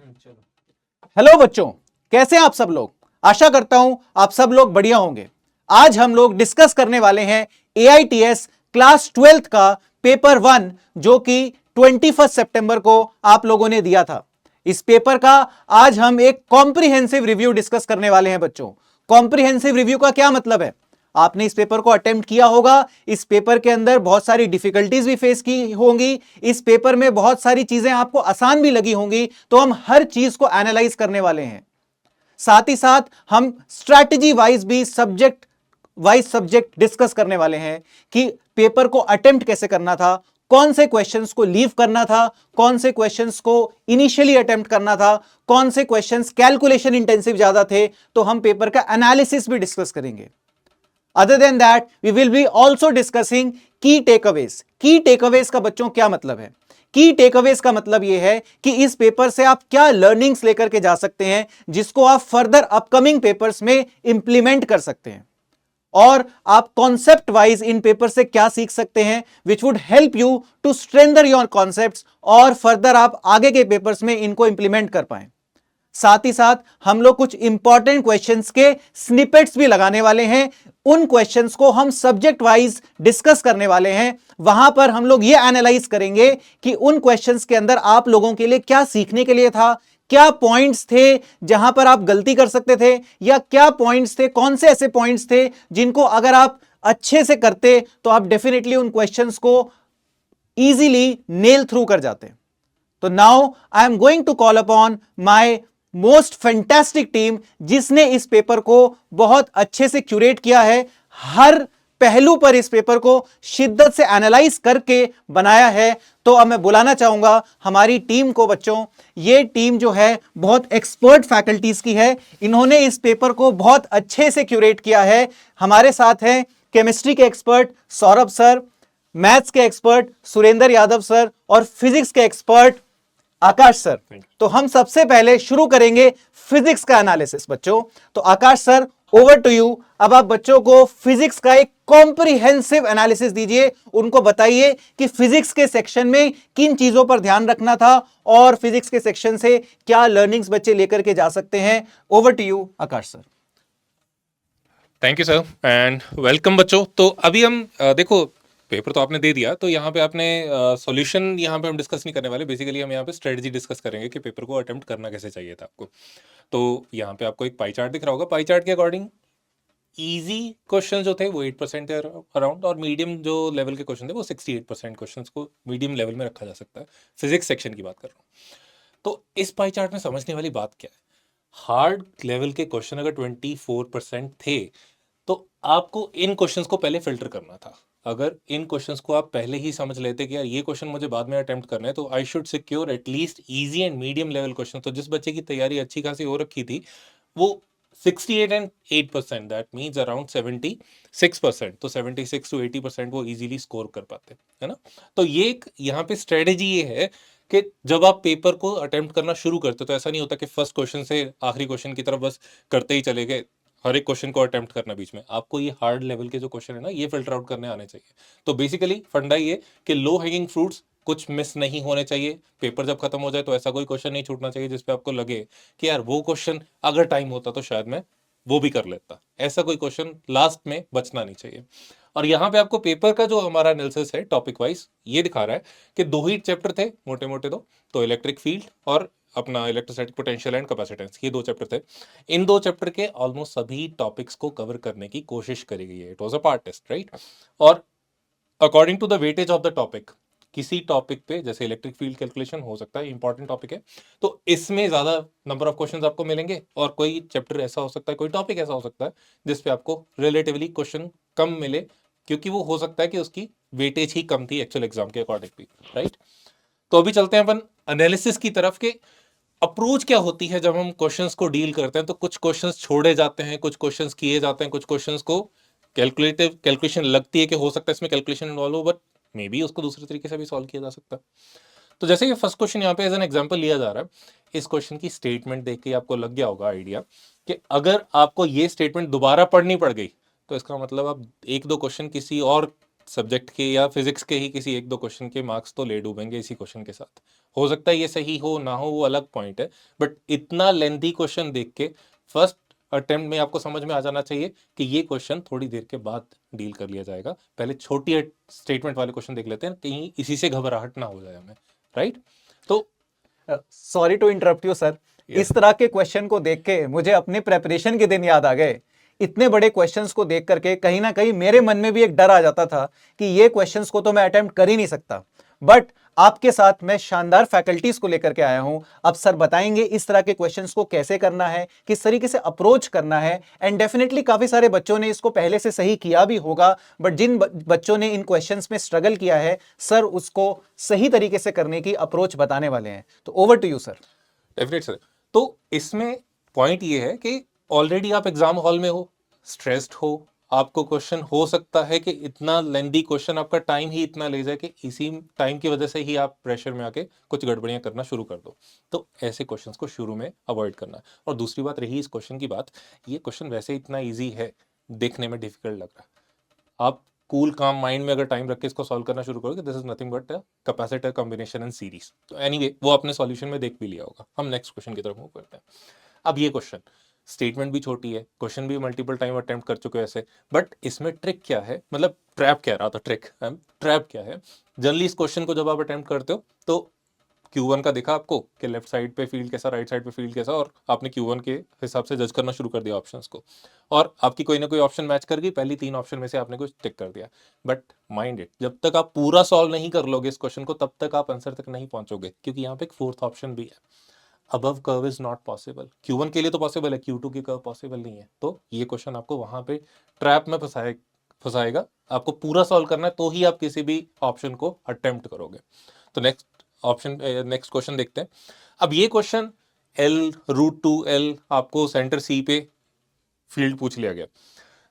Hello बच्चों, कैसे हैं आप सब लोग। आशा करता हूं आप सब लोग बढ़िया होंगे। आज हम लोग डिस्कस करने वाले हैं AITS क्लास 12th का पेपर 1 जो कि 21 सितंबर को आप लोगों ने दिया था। इस पेपर का आज हम एक कॉम्प्रिहेंसिव रिव्यू डिस्कस करने वाले हैं बच्चों। कॉम्प्रिहेंसिव रिव्यू का क्या मतलब है? आपने इस पेपर को अटेम्प्ट किया होगा। इस पेपर के अंदर बहुत सारी डिफिकल्टीज भी फेस की होंगी। इस पेपर में बहुत सारी चीजें आपको आसान भी लगी होंगी, तो हम हर चीज को एनालाइज करने वाले हैं। साथ ही साथ हम स्ट्रैटेजी वाइज भी सब्जेक्ट डिस्कस करने वाले हैं कि पेपर को अटेम्प्ट कैसे करना था, कौन से क्वेश्चंस को लीव करना था, कौन से क्वेश्चंस को इनिशियली अटेम्प्ट करना था, कौन से क्वेश्चंस कैलकुलेशन इंटेंसिव ज्यादा थे। तो हम पेपर का एनालिसिस भी डिस्कस करेंगे। Other than that, we will be also discussing key takeaways. Key takeaways का बच्चों क्या मतलब है? की टेकअवेज का मतलब यह है कि इस पेपर से आप क्या लर्निंग्स लेकर के जा सकते हैं जिसको आप फर्दर अपकमिंग पेपर्स में इंप्लीमेंट कर सकते हैं, और आप कॉन्सेप्ट वाइज इन पेपर से क्या सीख सकते हैं which would help you to strengthen your concepts, और फर्दर आप आगे के पेपर्स में इनको इंप्लीमेंट कर पाएं। साथ ही साथ हम लोग कुछ इंपॉर्टेंट क्वेश्चंस के स्निपेट्स भी लगाने वाले हैं। उन क्वेश्चंस को हम सब्जेक्ट वाइज डिस्कस करने वाले हैं। वहां पर हम लोग ये एनालाइज करेंगे कि उन क्वेश्चंस के अंदर आप लोगों के लिए क्या सीखने के लिए था, क्या पॉइंट्स थे जहां पर आप गलती कर सकते थे, या क्या पॉइंट्स थे, कौन से ऐसे पॉइंट्स थे जिनको अगर आप अच्छे से करते तो आप डेफिनेटली उन क्वेश्चंस को इजीली नेल थ्रू कर जाते। तो now I am going to call upon my most fantastic team जिसने इस पेपर को बहुत अच्छे से क्यूरेट किया है, हर पहलू पर इस पेपर को शिद्दत से एनालाइज करके बनाया है। तो अब मैं बुलाना चाहूंगा हमारी टीम को। बच्चों, ये टीम जो है बहुत एक्सपर्ट फैकल्टीज की है। इन्होंने इस पेपर को बहुत अच्छे से क्यूरेट किया है। हमारे साथ हैं केमिस्ट्री के एक्सपर्ट सौरभ सर, मैथ्स के एक्सपर्ट सुरेंद्र यादव सर, और फिजिक्स के एक्सपर्ट आकाश सर। तो हम सबसे पहले शुरू करेंगे फिजिक्स का एनालिसिस बच्चों। तो आकाश सर, ओवर टू यू। अब आप बच्चों को फिजिक्स का एक कॉम्प्रिहेंसिव एनालिसिस दीजिए। उनको बताइए कि फिजिक्स के सेक्शन में किन चीजों पर ध्यान रखना था और फिजिक्स के सेक्शन से क्या लर्निंग्स बच्चे लेकर के जा सकते हैं। Over to you Akash sir. Thank you sir and welcome बच्चों। तो अभी हम देखो, पेपर तो आपने दे दिया, तो यहाँ पे आपने सॉल्यूशन यहाँ पे हम डिस्कस नहीं करने वाले। बेसिकली हम यहाँ पे स्ट्रेटजी डिस्कस करेंगे कि पेपर को अटेम्प्ट करना कैसे चाहिए था आपको। तो यहाँ पे आपको एक पाई चार्ट दिख रहा होगा। पाई चार्ट के अकॉर्डिंग इजी क्वेश्चन जो थे वो 8% के अराउंड, और मीडियम जो लेवल के क्वेश्चन थे वो 68% क्वेश्चन को मीडियम लेवल में रखा जा सकता है। फिजिक्स सेक्शन की बात कर रहा हूँ। तो इस पाई चार्ट में समझने वाली बात क्या है, हार्ड लेवल के क्वेश्चन अगर 24% थे तो आपको इन क्वेश्चंस को पहले फिल्टर करना था। अगर इन क्वेश्चंस को आप पहले ही समझ लेते कि यार ये क्वेश्चन मुझे बाद में अटेम्प्ट करना है, तो I should secure at least easy and medium level question. तो जिस बच्चे की तैयारी अच्छी खासी हो रखी थी वो 68 एंड 8%, दैट मीन्स अराउंड 76%। तो 76 to 80% वो इजीली स्कोर कर पाते, है ना। तो ये एक यहाँ पे स्ट्रेटेजी ये है कि जब आप पेपर को अटेम्प्ट करना शुरू करते हो तो ऐसा नहीं होता कि फर्स्ट क्वेश्चन से आखिरी क्वेश्चन की तरफ बस करते ही चले गए, हर एक क्वेश्चन को अटेम्प्ट करना। बीच में आपको ये हार्ड लेवल के जो क्वेश्चन है ना, ये फिल्टर आउट करने आने चाहिए। तो बेसिकली फंडा ये कि लो हैंगिंग फ्रूट्स कुछ मिस नहीं होने चाहिए। पेपर जब खत्म हो जाए तो ऐसा कोई क्वेश्चन नहीं छूटना चाहिए जिसपे आपको लगे कि यार वो क्वेश्चन अगर टाइम होता तो शायद मैं वो भी कर लेता। ऐसा कोई क्वेश्चन लास्ट में बचना नहीं चाहिए। और यहाँ पे आपको पेपर का जो हमारा एनालिसिस है टॉपिक वाइज ये दिखा रहा है कि दो ही चैप्टर थे मोटे मोटे दो, तो इलेक्ट्रिक फील्ड और अपना इलेक्ट्रोस्टैटिक पोटेंशियल एंड कैपेसिटेंस, ये दो चैप्टर थे। इन दो चैप्टर के ऑलमोस्ट सभी टॉपिक्स को कवर करने की कोशिश करी गई है। It was a part test, right. और according to the weightage of the topic, किसी टॉपिक पे जैसे इलेक्ट्रिक फील्ड कैलकुलेशन हो सकता है इंपॉर्टेंट टॉपिक है, तो इसमें ज्यादा नंबर ऑफ क्वेश्चंस आपको मिलेंगे। और कोई चैप्टर ऐसा हो सकता है, कोई टॉपिक ऐसा हो सकता है जिसपे आपको रिलेटिवली क्वेश्चन कम मिले, क्योंकि वो हो सकता है कि उसकी वेटेज ही कम थी एक्चुअल एग्जाम के अकॉर्डिंग भी, राइट। तो अभी चलते हैं अपन एनालिसिस की तरफ के अप्रोच क्या होती है जब हम क्वेश्चंस को डील करते हैं। तो कुछ क्वेश्चंस छोड़े जाते हैं, कुछ क्वेश्चंस किए जाते हैं, कुछ क्वेश्चंस को कैलकुलेशन लगती है कि हो सकता है इसमें कैलकुलेशन इन्वॉल्व हो, बट मे बी उसको दूसरे तरीके से भी सॉल्व किया जा सकता है। तो जैसे ये फर्स्ट क्वेश्चन यहाँ पे एज एन एग्जांपल लिया जा रहा है, इस क्वेश्चन की स्टेटमेंट देख के आपको लग गया होगा आइडिया कि अगर आपको ये स्टेटमेंट दोबारा पढ़नी पड़ गई तो इसका मतलब आप एक दो क्वेश्चन किसी और सब्जेक्ट के या फिजिक्स के ही किसी एक दो क्वेश्चन के मार्क्स तो ले डूबेंगे इसी क्वेश्चन के साथ। हो सकता है ये सही हो ना हो वो अलग पॉइंट है, बट इतना लेंथी क्वेश्चन देख के फर्स्ट अटेम्प्ट में आपको समझ में आ जाना चाहिए कि ये क्वेश्चन थोड़ी देर के बाद डील कर लिया जाएगा। पहले छोटी स्टेटमेंट वाले क्वेश्चन देख लेते हैं, कहीं इसी से घबराहट ना हो जाए हमें, राइट? तो sorry to interrupt you sir, इस तरह के क्वेश्चन को देख के मुझे अपने प्रेपरेशन के दिन याद आ गए। इतने बड़े क्वेश्चंस को देख करके कहीं ना कहीं मेरे मन में भी एक डर आ जाता था कि ये क्वेश्चंस को तो मैं अटेम्प्ट कर ही नहीं सकता, बट आपके साथ मैं शानदार फैकल्टीज को लेकर के आया हूं। अब सर बताएंगे इस तरह के क्वेश्चंस को कैसे करना है, किस तरीके से अप्रोच करना है, एंड डेफिनेटली काफी सारे बच्चों ने इसको पहले से सही किया भी होगा, बट जिन बच्चों ने इन क्वेश्चंस में स्ट्रगल किया है सर उसको सही तरीके से करने की अप्रोच बताने वाले हैं। तो over to you sir. Definite sir. तो इसमें पॉइंट ये है कि ऑलरेडी आप एग्जाम हॉल में हो, स्ट्रेस्ड हो, आपको क्वेश्चन हो सकता है कि इतना लेंदी क्वेश्चन आपका टाइम ही इतना ले जाए कि इसी टाइम की वजह से ही आप प्रेशर में आके कुछ गड़बड़ियां करना शुरू कर दो। तो ऐसे क्वेश्चंस को शुरू में अवॉइड करना है। और दूसरी बात रही इस क्वेश्चन की बात, ये क्वेश्चन वैसे इतना ईजी है, देखने में डिफिकल्ट लग रहा है। आप कूल काम माइंड में अगर टाइम रख के इसको सॉल्व करना शुरू करोगे, this is nothing but capacitor combination and series. तो एनीवे वो आपने सॉल्यूशन में देख भी लिया होगा। हम नेक्स्ट क्वेश्चन की तरफ मूव करते हैं। अब ये क्वेश्चन स्टेटमेंट भी छोटी है, क्वेश्चन भी मल्टीपल टाइम अटेम्प्ट कर चुके हैं ऐसे, बट इसमें ट्रिक क्या है, मतलब ट्रैप कह रहा था, ट्रैप क्या है। जनरली इस क्वेश्चन को जब आप अटेम्प्ट करते हो तो Q1 का देखा आपको कि लेफ्ट साइड पे फील्ड कैसा, राइट साइड पे फील्ड कैसा, और आपने Q1 के हिसाब से जज करना शुरू कर दिया ऑप्शंस को, और आपकी कोई ना कोई ऑप्शन मैच कर गई, पहली 3 ऑप्शन में से आपने कुछ टिक कर दिया। बट माइंड इट, जब तक आप पूरा सॉल्व नहीं कर लोगे इस क्वेश्चन को, तब तक आप आंसर तक नहीं पहुंचोगे, क्योंकि यहाँ पे एक फोर्थ ऑप्शन भी है। Above curve is not possible. Q1 के लिए तो पॉसिबल है, Q2 की कर्व पॉसिबल नहीं है। तो ये क्वेश्चन आपको वहां पे ट्रैप में फंसाएगा। आपको पूरा सॉल्व करना है तो ही आप किसी भी ऑप्शन को अटेम्प्ट करोगे। तो नेक्स्ट क्वेश्चन देखते हैं। अब ये क्वेश्चन L√2L आपको सेंटर C पे फील्ड पूछ लिया गया।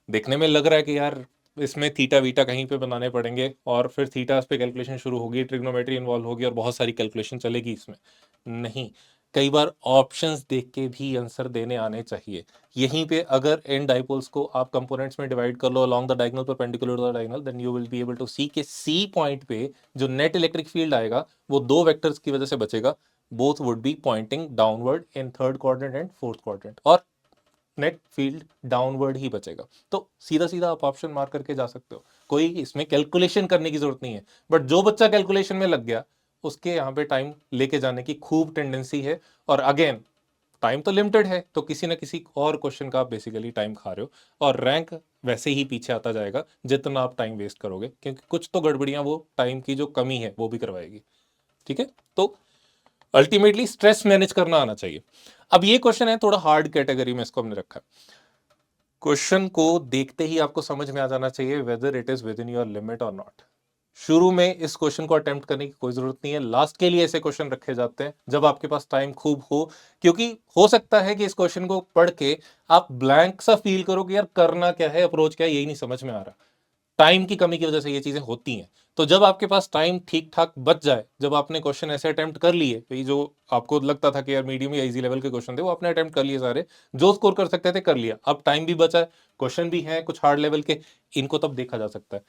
देखने में लग रहा है कि यार इसमें थीटा वीटा कहीं पे बनाने पड़ेंगे, और फिर थीटा पे कैलकुलेशन शुरू होगी, ट्रिग्नोमेट्री इन्वॉल्व होगी और बहुत सारी कैलकुलेशन चलेगी इसमें। नहीं, कई बार ऑप्शंस देख के भी आंसर देने आने चाहिए। यहीं पे अगर एन डाइपोल्स को आप कंपोनेंट्स में डिवाइड कर लो along the diagonal perpendicular to the diagonal, then you will be able to see के सी पॉइंट पे जो नेट इलेक्ट्रिक फील्ड आएगा वो दो वेक्टर्स की वजह से बचेगा। Both would be pointing downward in third quadrant and fourth quadrant, और नेट फील्ड डाउनवर्ड ही बचेगा। तो सीधा सीधा आप ऑप्शन मार्क करके जा सकते हो, कोई इसमें कैलकुलेशन करने की जरूरत नहीं है। बट जो बच्चा कैलकुलेशन में लग गया उसके यहाँ पे टाइम लेके जाने की खूब टेंडेंसी है। और अगेन टाइम तो लिमिटेड है, तो किसी ना किसी और क्वेश्चन का आप बेसिकली टाइम खा रहे हो, और रैंक वैसे ही पीछे आता जाएगा जितना आप टाइम वेस्ट करोगे, क्योंकि कुछ तो गड़बड़ियां वो टाइम की जो कमी है वो भी करवाएगी। ठीक है, तो अल्टीमेटली स्ट्रेस मैनेज करना आना चाहिए। अब ये क्वेश्चन है थोड़ा हार्ड कैटेगरी में, इसको हमने रखा है। क्वेश्चन को देखते ही आपको समझ में आ जाना चाहिए whether it is with in your limit और नॉट। शुरू में इस क्वेश्चन को अटेम्प्ट करने की कोई जरूरत नहीं है, लास्ट के लिए ऐसे क्वेश्चन रखे जाते हैं जब आपके पास टाइम खूब हो, क्योंकि हो सकता है कि इस क्वेश्चन को पढ़ के आप ब्लैंक सा फील करो कि यार करना क्या है, अप्रोच क्या है, यही नहीं समझ में आ रहा। टाइम की कमी की वजह से ये चीजें होती हैं। तो जब आपके पास टाइम ठीक ठाक बच जाए, जब आपने क्वेश्चन ऐसे अटेम्प्ट कर लिए, तो ये जो आपको लगता था कि यार मीडियम या इजी लेवल के क्वेश्चन थे वो आपने अटेम्प्ट कर लिए सारे, जो स्कोर कर सकते थे कर लिया, अब टाइम भी बचा है, क्वेश्चन भी है कुछ हार्ड लेवल के, इनको तब देखा जा सकता है।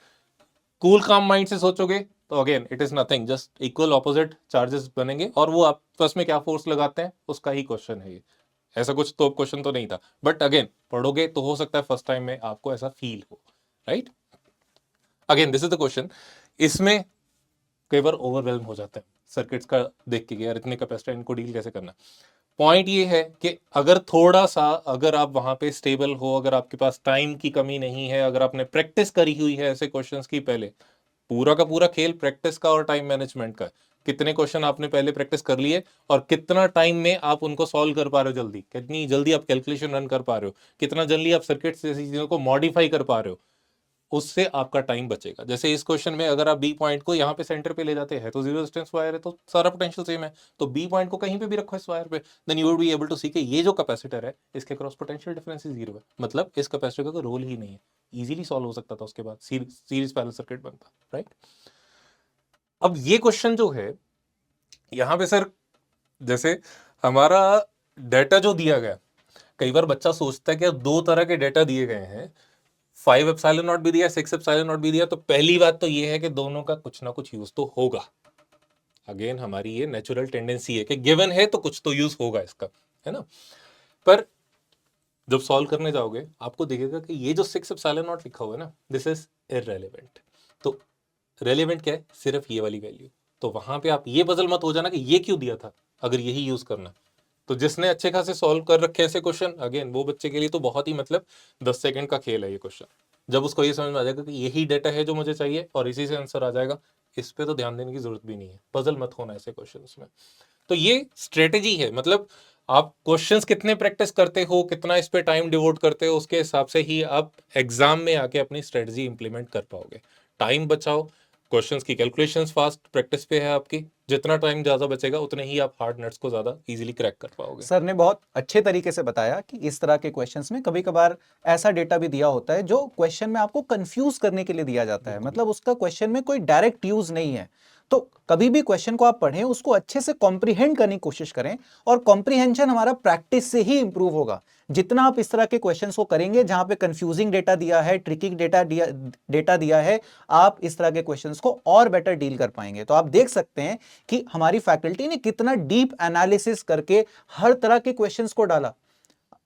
कूल काम माइंड से सोचोगे तो again it is nothing, just equal opposite charges बनेंगे, और वो आपस में क्या फोर्स लगाते हैं उसका ही क्वेश्चन है ये। ऐसा कुछ तो क्वेश्चन तो नहीं था, बट अगेन पढ़ोगे तो हो सकता है फर्स्ट टाइम में आपको ऐसा फील हो, right? Again this is the question. इसमें कई बार ओवरवेल्म हो जाता है सर्किट्स का देख के, यार इतने कैपेसिटर इनको डील कैसे करना। पॉइंट ये है कि अगर थोड़ा सा, अगर आप वहां पे स्टेबल हो, अगर आपके पास टाइम की कमी नहीं है, अगर आपने प्रैक्टिस करी हुई है ऐसे क्वेश्चंस की पहले, पूरा का पूरा खेल प्रैक्टिस का और टाइम मैनेजमेंट का। कितने क्वेश्चन आपने पहले प्रैक्टिस कर लिए और कितना टाइम में आप उनको सॉल्व कर पा रहे हो, जल्दी कितनी जल्दी आप कैलकुलेशन रन कर पा रहे हो, कितना जल्दी आप सर्किट्स जैसी चीजों को मॉडिफाई कर पा रहे हो, उससे आपका टाइम बचेगा। जैसे इस क्वेश्चन में अगर आप बी पॉइंट को यहाँ पे सेंटर पे ले जाते हैं तो जीरो डिस्टेंस वायर है, तो सारा पोटेंशियल सेम है, तो बी पॉइंट को कहीं पे भी रखो इस वायर पे, then you will be able to see कि ये जो कैपेसिटर है इसके क्रॉस पोटेंशियल डिफरेंस ही जीरो है, मतलब इस कैपेसिटर का कोई रोल ही नहीं है। इजीली सॉल्व हो सकता था, उसके बाद सीरीज पैरेलल सर्किट बनता, राइट? अब ये क्वेश्चन जो है यहाँ पे सर, जैसे हमारा डेटा जो दिया गया, कई बार बच्चा सोचता है कि दो तरह के डेटा दिए गए हैं, 5 एप्सिलॉन नॉट भी दिया, 6 एप्सिलॉन नॉट भी दिया, तो पहली बात तो ये है कि दोनों का कुछ ना कुछ यूज तो होगा। अगेन हमारी ये नेचुरल टेंडेंसी है कि गिवन है तो कुछ तो यूज होगा इसका, है ना। पर जब सॉल्व करने जाओगे आपको दिखेगा कि ये जो 6 एप्सिलॉन नॉट लिखा हुआ है ना, दिस इज इररेलेवेंट। तो रेलेवेंट क्या है? सिर्फ ये वाली वैल्यू। तो वहां पे आप ये पजल मत हो जाना कि ये क्यों दिया था अगर यही यूज करना। तो जिसने अच्छे खासे सॉल्व कर रखे ऐसे क्वेश्चन, अगेन वो बच्चे के लिए तो बहुत ही मतलब 10 सेकंड का खेल है ये क्वेश्चन। जब उसको ये समझ में आ जाएगा कि यही डेटा है जो मुझे चाहिए और इसी से आंसर आ जाएगा, इस पे तो ध्यान देने की जरूरत भी नहीं है, पजल मत होना ऐसे क्वेश्चंस में। तो ये स्ट्रेटेजी है, मतलब आप क्वेश्चंस कितने प्रैक्टिस करते हो, कितना इस पे टाइम डिवोट करते हो, उसके हिसाब से ही आप एग्जाम में आके अपनी स्ट्रेटजी इंप्लीमेंट कर पाओगे। टाइम बचाओ, क्वेश्चंस की कैलकुलेशंस फास्ट प्रैक्टिस पे है आपकी, जितना टाइम ज्यादा बचेगा उतने ही आप हार्ड नट्स को ज्यादा इजीली क्रैक कर पाओगे। सर ने बहुत अच्छे तरीके से बताया कि इस तरह के क्वेश्चंस में कभी कभार ऐसा डेटा भी दिया होता है जो क्वेश्चन में आपको कंफ्यूज करने के लिए दिया जाता है, मतलब उसका क्वेश्चन में कोई डायरेक्ट यूज नहीं है। तो कभी भी क्वेश्चन को आप पढ़ें, उसको अच्छे से कॉम्प्रिहेंड करने की कोशिश करें, और कॉम्प्रिहेंशन हमारा प्रैक्टिस से ही इंप्रूव होगा। जितना आप इस तरह के क्वेश्चंस को करेंगे जहां पे कंफ्यूजिंग डेटा दिया है, ट्रिकी डेटा दिया है, आप इस तरह के क्वेश्चंस को और बेटर डील कर पाएंगे। तो आप देख सकते हैं कि हमारी फैकल्टी ने कितना डीप एनालिसिस करके हर तरह के क्वेश्चंस को डाला।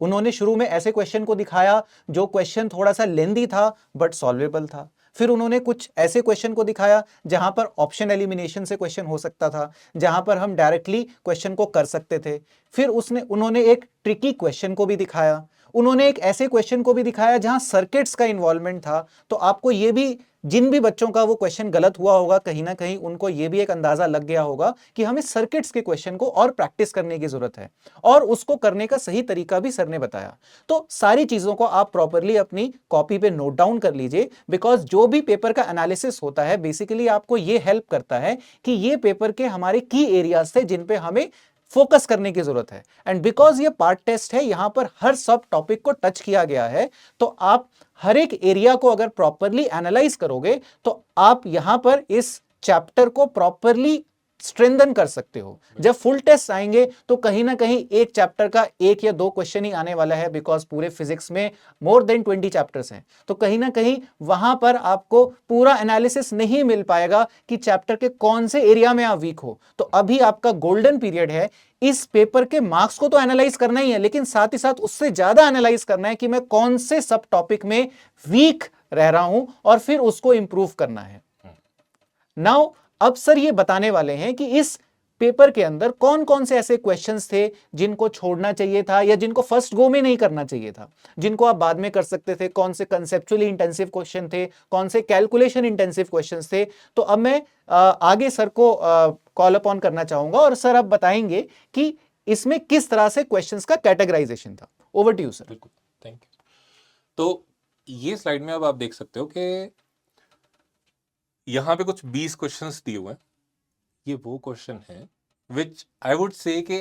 उन्होंने शुरू में ऐसे क्वेश्चन को दिखाया जो क्वेश्चन थोड़ा सा लेंदी था बट सॉल्वेबल था। फिर उन्होंने कुछ ऐसे क्वेश्चन को दिखाया जहां पर ऑप्शन एलिमिनेशन से क्वेश्चन हो सकता था, जहां पर हम डायरेक्टली क्वेश्चन को कर सकते थे। फिर उन्होंने एक ट्रिकी क्वेश्चन को भी दिखाया। उन्होंने एक ऐसे क्वेश्चन को भी दिखाया जहां सर्किट्स का इन्वॉल्वमेंट था। तो आपको ये भी, जिन भी बच्चों का वो क्वेश्चन गलत हुआ होगा, कहीं ना कहीं उनको ये भी एक अंदाजा लग गया होगा कि हमें सर्किट्स के क्वेश्चन को और प्रैक्टिस करने की जरूरत है, और उसको करने का सही तरीका भी सर ने बताया। तो सारी चीजों को आप प्रॉपरली अपनी कॉपी पे नोट डाउन कर लीजिए, बिकॉज जो भी पेपर का एनालिसिस होता है बेसिकली आपको ये हेल्प करता है कि ये पेपर के हमारे की एरियाज थे जिन पे हमें फोकस करने की जरूरत है। एंड बिकॉज ये पार्ट टेस्ट है, यहां पर हर सब टॉपिक को टच किया गया है, तो आप हर एक एरिया को अगर प्रॉपरली एनालाइज करोगे तो आप यहां पर इस चैप्टर को प्रॉपरली स्ट्रेंथन कर सकते हो। जब फुल टेस्ट आएंगे तो कहीं ना कहीं एक चैप्टर का 1 या 2 क्वेश्चन ही आने वाला है, बिकॉज पूरे फिजिक्स में मोर देन 20 चैप्टर्स हैं। तो कहीं ना कहीं वहां पर आपको पूरा एनालिसिस नहीं मिल पाएगा कि चैप्टर के कौन से एरिया में आप वीक हो। तो अभी आपका गोल्डन पीरियड है, इस पेपर के मार्क्स को तो एनालाइज करना ही है, लेकिन साथ ही साथ उससे ज्यादा एनालाइज करना है कि मैं कौन से सब टॉपिक में वीक रह रहा हूं और फिर उसको इंप्रूव करना है। नाउ अब सर ये बताने वाले हैं कि इस पेपर के अंदर कौन कौन से ऐसे क्वेश्चंस थे जिनको छोड़ना चाहिए था या जिनको फर्स्ट गो में नहीं करना चाहिए था, जिनको आप बाद में कर सकते थे, कौन से कंसेप्चुअली इंटेंसिव क्वेश्चन थे, कौन से कैलकुलेशन इंटेंसिव क्वेश्चंस थे। तो अब मैं आगे सर को कॉल अपॉन करना चाहूंगा और सर अब बताएंगे कि इसमें किस तरह से क्वेश्चंस का कैटेगराइजेशन था। Over to you sir. बिल्कुल, थैंक यू। तो ये स्लाइड में अब आप देख सकते हो कि यहाँ पे कुछ 20 क्वेश्चंस दिए हुए हैं। ये वो क्वेश्चन है विच आई वुड से कि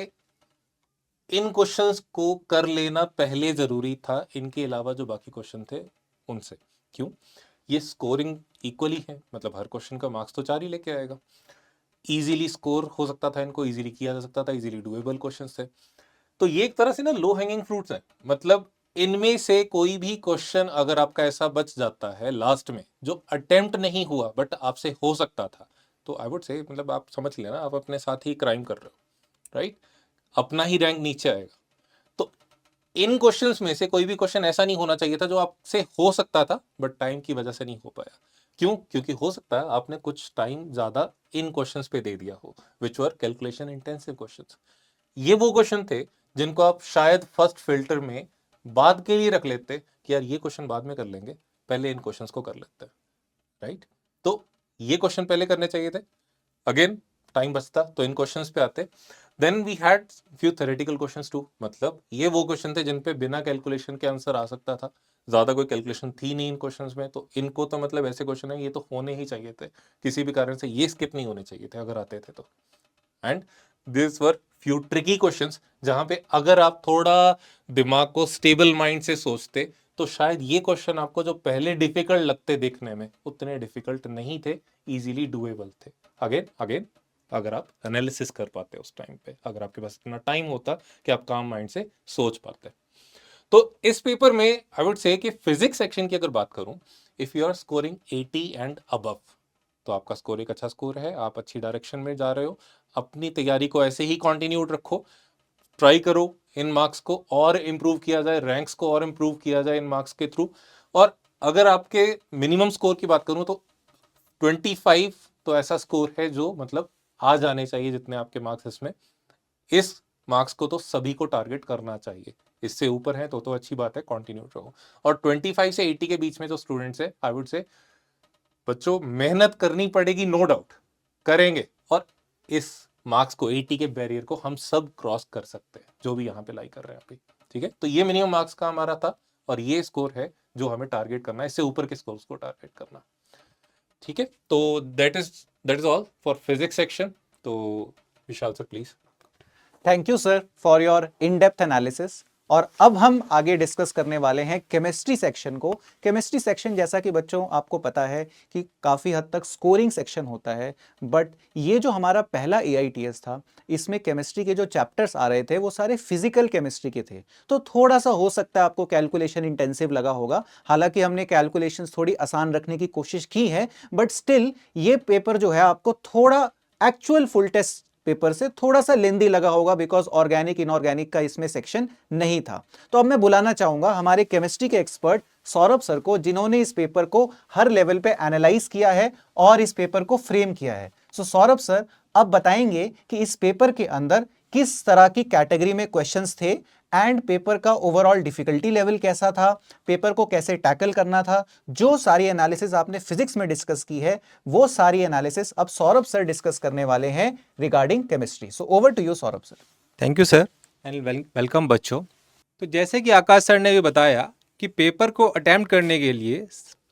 इन क्वेश्चंस को कर लेना पहले जरूरी था, इनके अलावा जो बाकी क्वेश्चन थे उनसे। क्यों? ये स्कोरिंग इक्वली है, मतलब हर क्वेश्चन का मार्क्स तो 4 ही लेके आएगा। इजीली स्कोर हो सकता था, इनको इजीली किया जा सकता था, इजीली डुएबल क्वेश्चंस थे। तो ये एक तरह से ना लो हैंगिंग फ्रूट्स है, मतलब इनमें से कोई भी क्वेश्चन अगर आपका ऐसा बच जाता है लास्ट में जो अटेम्प्ट नहीं हुआ बट आपसे हो सकता था, तो आई वुड से मतलब आप समझ लेना आप अपने साथ ही क्राइम कर रहे हो, राइट? अपना ही रैंक नीचे आएगा। तो इन क्वेश्चंस में से कोई भी क्वेश्चन ऐसा नहीं होना चाहिए था जो आपसे हो सकता था बट टाइम की वजह से नहीं हो पाया। क्यों? क्योंकि हो सकता है आपने कुछ टाइम ज्यादा इन क्वेश्चंस पे दे दिया हो, विच वर कैलकुलेशन इंटेंसिव क्वेश्चंस। ये वो क्वेश्चन थे जिनको आप शायद फर्स्ट फिल्टर में बाद के लिए रख लेते कि यार ये क्वेश्चन बाद में कर लेंगे, पहले इन क्वेश्चंस को कर लेते हैं, राइट? तो ये क्वेश्चन पहले करने चाहिए थे, अगेन टाइम बचता तो इन क्वेश्चंस पे आते। Then we had few theoretical questions too, मतलब ये वो क्वेश्चन थे जिन पे बिना कैलकुलेशन के आंसर आ सकता था, ज्यादा कोई कैलकुलेशन थी नहीं इन क्वेश्चंस में, तो इनको तो मतलब ऐसे क्वेश्चन है ये तो होने ही चाहिए थे, किसी भी कारण से ये स्किप नहीं होने चाहिए थे अगर आते थे तो। And this were few tricky questions जहां पे अगर आप थोड़ा दिमाग को स्टेबल माइंड से सोचते तो शायद ये क्वेश्चन आपको जो पहले डिफिकल्ट लगते देखने में उतने डिफिकल्ट नहीं थे, इजीली डुएबल थे। अगेन अगेन अगर आप एनालिसिस कर पाते उस टाइम पे, अगर आपके पास इतना टाइम होता कि आप काम माइंड से सोच पाते। तो इस पेपर में आई वुड से कि फिजिक्स सेक्शन की अगर बात करूं, if you are scoring 80 and above, तो आपका स्कोर एक अच्छा स्कोर है, आप अच्छी डायरेक्शन में जा रहे हो। अपनी तैयारी को ऐसे ही कंटिन्यू रखो, ट्राई करो इन मार्क्स को और इम्प्रूव किया जाए, रैंक्स को और इम्प्रूव किया जाए इन मार्क्स के थ्रू। और अगर आपके मिनिमम स्कोर की बात करूं तो 25 तो ऐसा स्कोर है जो मतलब आ जाने चाहिए जितने आपके मार्क्स इसमें। इस मार्क्स को तो सभी को टारगेट करना चाहिए, इससे ऊपर है तो अच्छी बात है, कंटिन्यू रहो। और 25 से 80 के बीच में जो स्टूडेंट्स है, आई वुड से बच्चों मेहनत करनी पड़ेगी, नो डाउट करेंगे, और इस मार्क्स को 80 के बैरियर को हम सब क्रॉस कर सकते हैं जो भी यहाँ पे लाई कर रहे हैं अभी। ठीक है, तो ये मिनिमम मार्क्स का हमारा था और ये स्कोर है जो हमें टारगेट करना है, इससे ऊपर के स्कोर्स को टारगेट करना। ठीक है, तो that is all for physics section. तो Vishal sir please. Thank you sir for your in depth analysis. और अब हम आगे डिस्कस करने वाले हैं केमिस्ट्री सेक्शन को। केमिस्ट्री सेक्शन जैसा कि बच्चों आपको पता है कि काफ़ी हद तक स्कोरिंग सेक्शन होता है, बट ये जो हमारा पहला AITS था, इसमें केमिस्ट्री के जो चैप्टर्स आ रहे थे वो सारे फिजिकल केमिस्ट्री के थे, तो थोड़ा सा हो सकता है आपको कैलकुलेशन इंटेंसिव लगा होगा। हालांकि हमने कैलकुलेशंस थोड़ी आसान रखने की कोशिश की है, बट स्टिल ये पेपर जो है आपको थोड़ा एक्चुअल फुल टेस्ट पेपर से थोड़ा सा लेंदी लगा होगा, बिकॉज ऑर्गेनिक इनऑर्गेनिक का इसमें सेक्शन नहीं था। तो अब मैं बुलाना चाहूंगा हमारे केमिस्ट्री के एक्सपर्ट सौरभ सर को, जिन्होंने इस पेपर को हर लेवल पे एनालाइज किया है और इस पेपर को फ्रेम किया है। सो सौरभ सर अब बताएंगे कि इस पेपर के अंदर किस तरह की कैटेगरी में क्वेश्चंस थे एंड पेपर का ओवरऑल डिफिकल्टी लेवल कैसा था, पेपर को कैसे टैकल करना था। जो सारी एनालिसिस आपने फिजिक्स में डिस्कस की है वो सारी एनालिसिस अब सौरभ सर डिस्कस करने वाले हैं regarding chemistry. So over to you Saurabh sir. Thank you sir and welcome बच्चों। तो जैसे कि आकाश सर ने भी बताया कि पेपर को अटैम्प्ट करने के लिए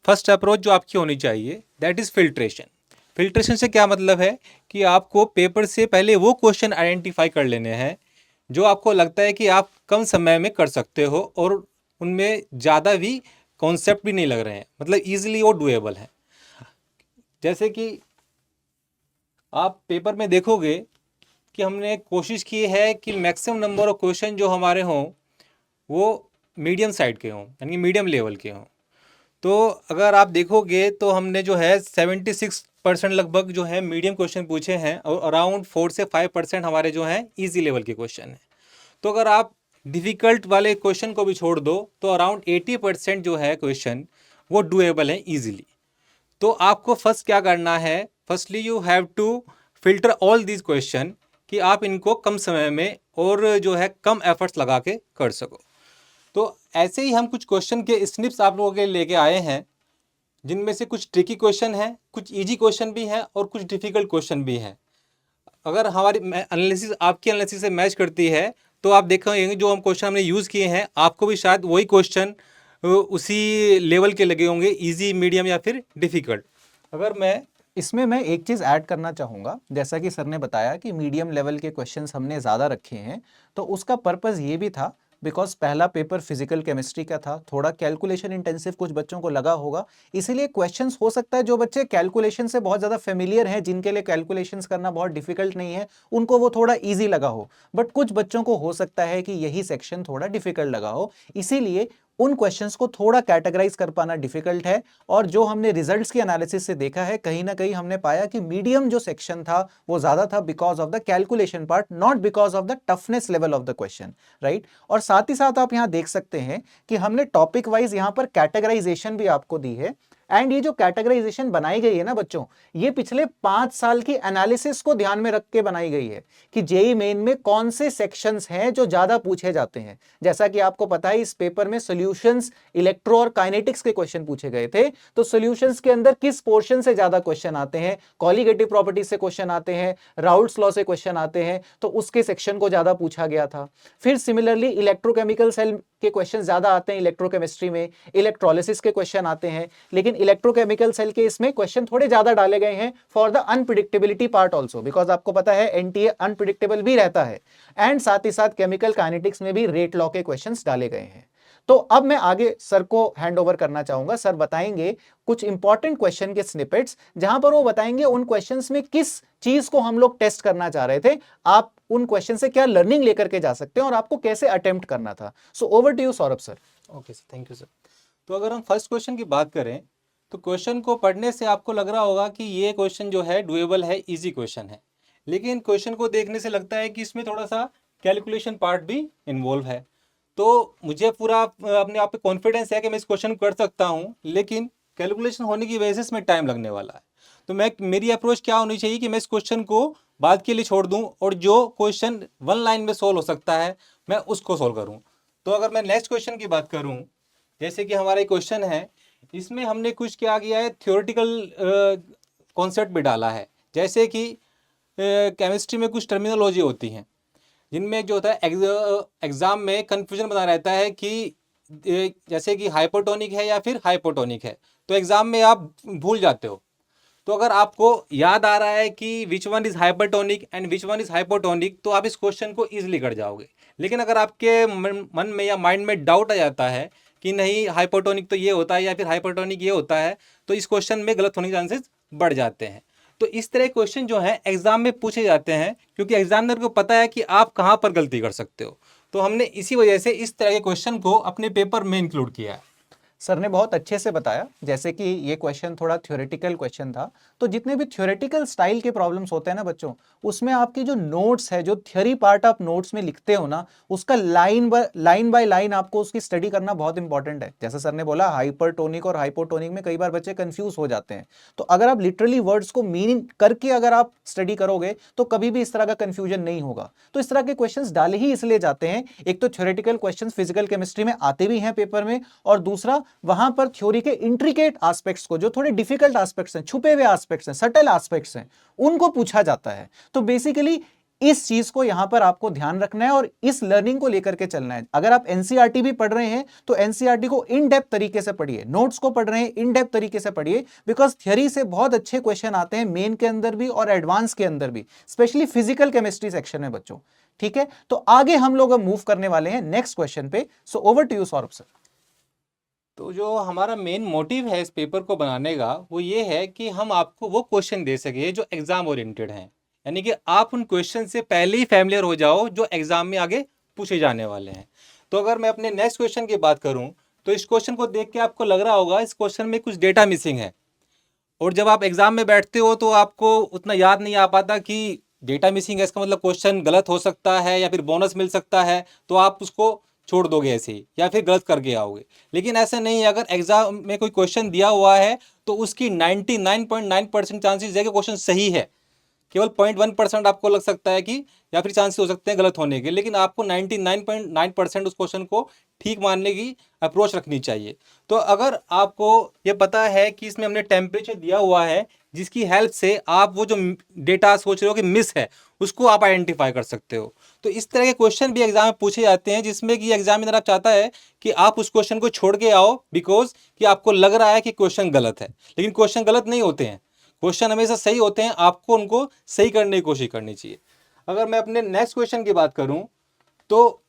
फर्स्ट अप्रोच जो आपकी होनी चाहिए दैट इज़ फिल्ट्रेशन। फिल्ट्रेशन से क्या मतलब है कि आपको पेपर से पहले वो क्वेश्चन आइडेंटिफाई कर लेने हैं जो आपको लगता है कि आप कम समय में कर सकते हो और उनमें ज़्यादा भी कॉन्सेप्ट भी नहीं लग रहे हैं, मतलब ईजिली वो डुएबल हैं। जैसे कि आप पेपर में देखोगे कि हमने कोशिश की है कि मैक्सिमम नंबर ऑफ क्वेश्चन जो हमारे हों वो मीडियम साइड के हों, यानी मीडियम लेवल के हों। तो अगर आप देखोगे तो हमने जो है 76% लगभग जो है मीडियम क्वेश्चन पूछे हैं और अराउंड 4 से 5% हमारे जो हैं इजी लेवल के क्वेश्चन हैं। तो अगर आप डिफ़िकल्ट वाले क्वेश्चन को भी छोड़ दो तो अराउंड 80% जो है क्वेश्चन वो डूएबल हैं ईजिली। तो आपको फर्स्ट क्या करना है, firstly you have to filter all these question कि आप इनको कम समय में और जो है कम एफर्ट्स लगा के कर सको। तो ऐसे ही हम कुछ क्वेश्चन के स्निप्स आप लोगों के लिए लेके आए हैं, जिनमें से कुछ ट्रिकी क्वेश्चन हैं, कुछ इजी क्वेश्चन भी हैं और कुछ डिफ़िकल्ट क्वेश्चन भी हैं। अगर हमारी एनालिसिस आपकी एनालिसिस से मैच करती है तो आप देखेंगे जो हम क्वेश्चन हमने यूज़ किए हैं आपको भी शायद वही क्वेश्चन उसी लेवल के लगे होंगे, इजी, मीडियम या फिर डिफ़िकल्ट। अगर मैं इसमें मैं एक चीज़ ऐड करना चाहूँगा, जैसा कि सर ने बताया कि मीडियम लेवल के क्वेश्चंस हमने ज़्यादा रखे हैं, तो उसका पर्पज़ ये भी था बिकॉज पहला पेपर फिजिकल केमिस्ट्री का था, थोड़ा कैलकुलेशन इंटेंसिव कुछ बच्चों को लगा होगा, इसीलिए क्वेश्चंस हो सकता है जो बच्चे कैलकुलेशन से बहुत ज़्यादा फेमिलियर हैं, जिनके लिए कैलकुलेशंस करना बहुत डिफिकल्ट नहीं है, उनको वो थोड़ा ईजी लगा हो। बट कुछ बच्चों को हो सकता है कि यही सेक्शन थोड़ा डिफिकल्ट लगा हो, इसीलिए उन क्वेश्चंस को थोड़ा कैटेगराइज कर पाना डिफिकल्ट है। और जो हमने रिजल्ट्स की एनालिसिस से देखा है, कहीं ना कहीं हमने पाया कि मीडियम जो सेक्शन था वो ज्यादा था because of the calculation part, not because of the toughness level of the question, right. और साथ ही साथ आप यहां देख सकते हैं कि हमने टॉपिक वाइज यहां पर कैटेगराइजेशन भी आपको दी है। एंड ये जो कैटेगराइजेशन बनाई गई है ना बच्चों, ये पिछले 5 साल की एनालिसिस को ध्यान में रख के बनाई गई है कि जेईई मेन में कौन से सेक्शंस हैं जो ज्यादा पूछे जाते हैं। जैसा कि आपको पता है इस पेपर में सॉल्यूशंस, इलेक्ट्रो और काइनेटिक्स के क्वेश्चन पूछे गए थे, तो सॉल्यूशंस के अंदर किस पोर्शन से ज्यादा क्वेश्चन आते हैं, कॉलिगेटिव प्रॉपर्टीज से क्वेश्चन आते हैं, राउल्ट्स लॉ से क्वेश्चन आते हैं, तो उसके सेक्शन को ज्यादा पूछा गया था। फिर सिमिलरली इलेक्ट्रोकेमिकल सेल के क्वेश्चन ज्यादा आते हैं इलेक्ट्रोकेमिस्ट्री में, इलेक्ट्रोलिसिस के क्वेश्चन आते हैं, लेकिन इलेक्ट्रोकेमिकल सेल के इसमें क्वेश्चन थोड़े ज्यादा डाले गए हैं for the unpredictability part also, because आपको पता है एनटीए अनप्रिडिक्टेबल भी रहता है। एंड साथ ही साथ केमिकल काइनेटिक्स में भी रेट लॉ के क्वेश्चंस डाले गए हैं। तो अब मैं आगे सर को हैंड ओवर करना चाहूंगा, सर बताएंगे कुछ इंपॉर्टेंट क्वेश्चन के स्निपेट्स, जहां पर वो बताएंगे उन क्वेश्चंस में किस चीज को हम लोग टेस्ट करना चाह रहे थे। आप उन क्वेश्चन से क्या लर्निंग लेकर के जा सकते हैं और आपको कैसे अटेम्प्ट करना था। So over to you Saurabh sir. Okay sir, thank you sir. तो अगर हम फर्स्ट क्वेश्चन की बात करें तो क्वेश्चन को पढ़ने से आपको लग रहा होगा कि ये क्वेश्चन जो है डुएबल है, इजी क्वेश्चन है, लेकिन क्वेश्चन को देखने से लगता है कि इसमें थोड़ा सा कैलकुलेशन पार्ट भी इन्वॉल्व है। तो मुझे पूरा अपने आप पे कॉन्फिडेंस है कि मैं इस क्वेश्चन को कर सकता हूँ, लेकिन कैलकुलेशन होने की वजह से इसमें टाइम लगने वाला है। तो मेरी अप्रोच क्या होनी चाहिए कि मैं इस क्वेश्चन को बाद के लिए छोड़ दूं और जो क्वेश्चन वन लाइन में सोल्व हो सकता है मैं उसको सोल्व करूं। तो अगर मैं नेक्स्ट क्वेश्चन की बात करूं, जैसे कि हमारा क्वेश्चन है, इसमें हमने कुछ क्या किया है, थ्योरेटिकल कॉन्सेप्ट भी डाला है। जैसे कि केमिस्ट्री में कुछ टर्मिनोलॉजी होती हैं जिनमें जो होता है एग्जाम में कन्फ्यूजन बना रहता है कि जैसे कि हाइपोटोनिक है या फिर हाइपोटोनिक है, तो एग्जाम में आप भूल जाते हो। तो अगर आपको याद आ रहा है कि which one is hypertonic and which one is hypotonic, तो आप इस क्वेश्चन को इजीली कर जाओगे। लेकिन अगर आपके मन में या माइंड में डाउट आ जाता है कि नहीं हाइपोटोनिक तो ये होता है या फिर हाइपरटोनिक ये होता है, तो इस क्वेश्चन में गलत होने के चांसेस बढ़ जाते हैं। तो इस तरह क्वेश्चन जो है एग्जाम में पूछे जाते हैं, क्योंकि एग्जामिनर को पता है कि आप कहाँ पर गलती कर सकते हो। तो हमने इसी वजह से इस तरह के क्वेश्चन को अपने पेपर में इंक्लूड किया है। सर ने बहुत अच्छे से बताया, जैसे कि ये क्वेश्चन थोड़ा थ्योरेटिकल क्वेश्चन था, तो जितने भी थ्योरेटिकल स्टाइल के प्रॉब्लम्स होते हैं ना बच्चों, उसमें आपकी जो नोट्स है, जो थ्योरी पार्ट आप नोट्स में लिखते हो ना, उसका लाइन बाय लाइन आपको उसकी स्टडी करना बहुत इंपॉर्टेंट है। जैसे सर ने बोला हाइपरटोनिक और हाइपोटोनिक में कई बार बच्चे कंफ्यूज हो जाते हैं, तो अगर आप लिटरली वर्ड्स को मीनिंग करके अगर आप स्टडी करोगे तो कभी भी इस तरह का कंफ्यूजन नहीं होगा। तो इस तरह के क्वेश्चंस डाले ही इसलिए जाते हैं, एक तो थ्योरेटिकल क्वेश्चंस फिजिकल केमिस्ट्री में आते भी हैं पेपर में, और दूसरा वहां पर थ्योरी के इंट्रिकेट एस्पेक्ट्स को, जो थोड़े डिफिकल्ट एस्पेक्ट्स हैं, छुपे हुए एस्पेक्ट्स हैं, सटल एस्पेक्ट्स हैं, उनको पूछा जाता है। तो बेसिकली इस चीज को यहां पर आपको ध्यान रखना है और इस लर्निंग को लेकर के चलना है। अगर आप एनसीईआरटी भी पढ़ रहे हैं तो एनसीईआरटी को इन डेप्थ तरीके से पढ़िए, नोट्स को पढ़ रहे हैं इन डेप्थ तरीके से पढ़िए, बिकॉज थ्योरी से बहुत अच्छे क्वेश्चन आते हैं मेन के अंदर भी और एडवांस के अंदर भी, स्पेशली फिजिकल केमिस्ट्री सेक्शन में बच्चों। ठीक है, तो आगे हम लोग अब मूव करने वाले हैं नेक्स्ट क्वेश्चन पे। So over to you Saurabh sir. तो जो हमारा मेन मोटिव है इस पेपर को बनाने का, वो ये है कि हम आपको वो क्वेश्चन दे सके जो एग्जाम ओरिएंटेड हैं, यानी कि आप उन क्वेश्चन से पहले ही फैमिलियर हो जाओ जो एग्जाम में आगे पूछे जाने वाले हैं। तो अगर मैं अपने नेक्स्ट क्वेश्चन की बात करूं, तो इस क्वेश्चन को देख के आपको लग रहा होगा इस क्वेश्चन में कुछ डेटा मिसिंग है, और जब आप एग्जाम में बैठते हो तो आपको उतना याद नहीं आ पाता कि डेटा मिसिंग है, इसका मतलब क्वेश्चन गलत हो सकता है या फिर बोनस मिल सकता है, तो आप उसको छोड़ दोगे ऐसे ही या फिर गलत करके आओगे। लेकिन ऐसा नहीं है, अगर एग्जाम में कोई क्वेश्चन दिया हुआ है तो उसकी 99.9% चांसेस है कि क्वेश्चन सही है। केवल 0.1% आपको लग सकता है कि या फिर चांसेस हो सकते हैं गलत होने के, लेकिन आपको 99.9% उस क्वेश्चन को ठीक मानने की अप्रोच रखनी चाहिए। तो अगर आपको ये पता है कि इसमें हमने टेम्परेचर दिया हुआ है, जिसकी हेल्प से आप वो जो डेटा सोच रहे हो कि मिस है उसको आप आइडेंटिफाई कर सकते हो। तो इस तरह के क्वेश्चन भी एग्जाम में पूछे जाते हैं, जिसमें कि एग्जामिनर आप चाहता है कि आप उस क्वेश्चन को छोड़ के आओ बिकॉज कि आपको लग रहा है कि क्वेश्चन गलत है, लेकिन क्वेश्चन गलत नहीं होते हैं, क्वेश्चन हमेशा सही होते हैं, आपको उनको सही करने की कोशिश करनी चाहिए। अगर मैं अपने नेक्स्ट क्वेश्चन की बात करूं तो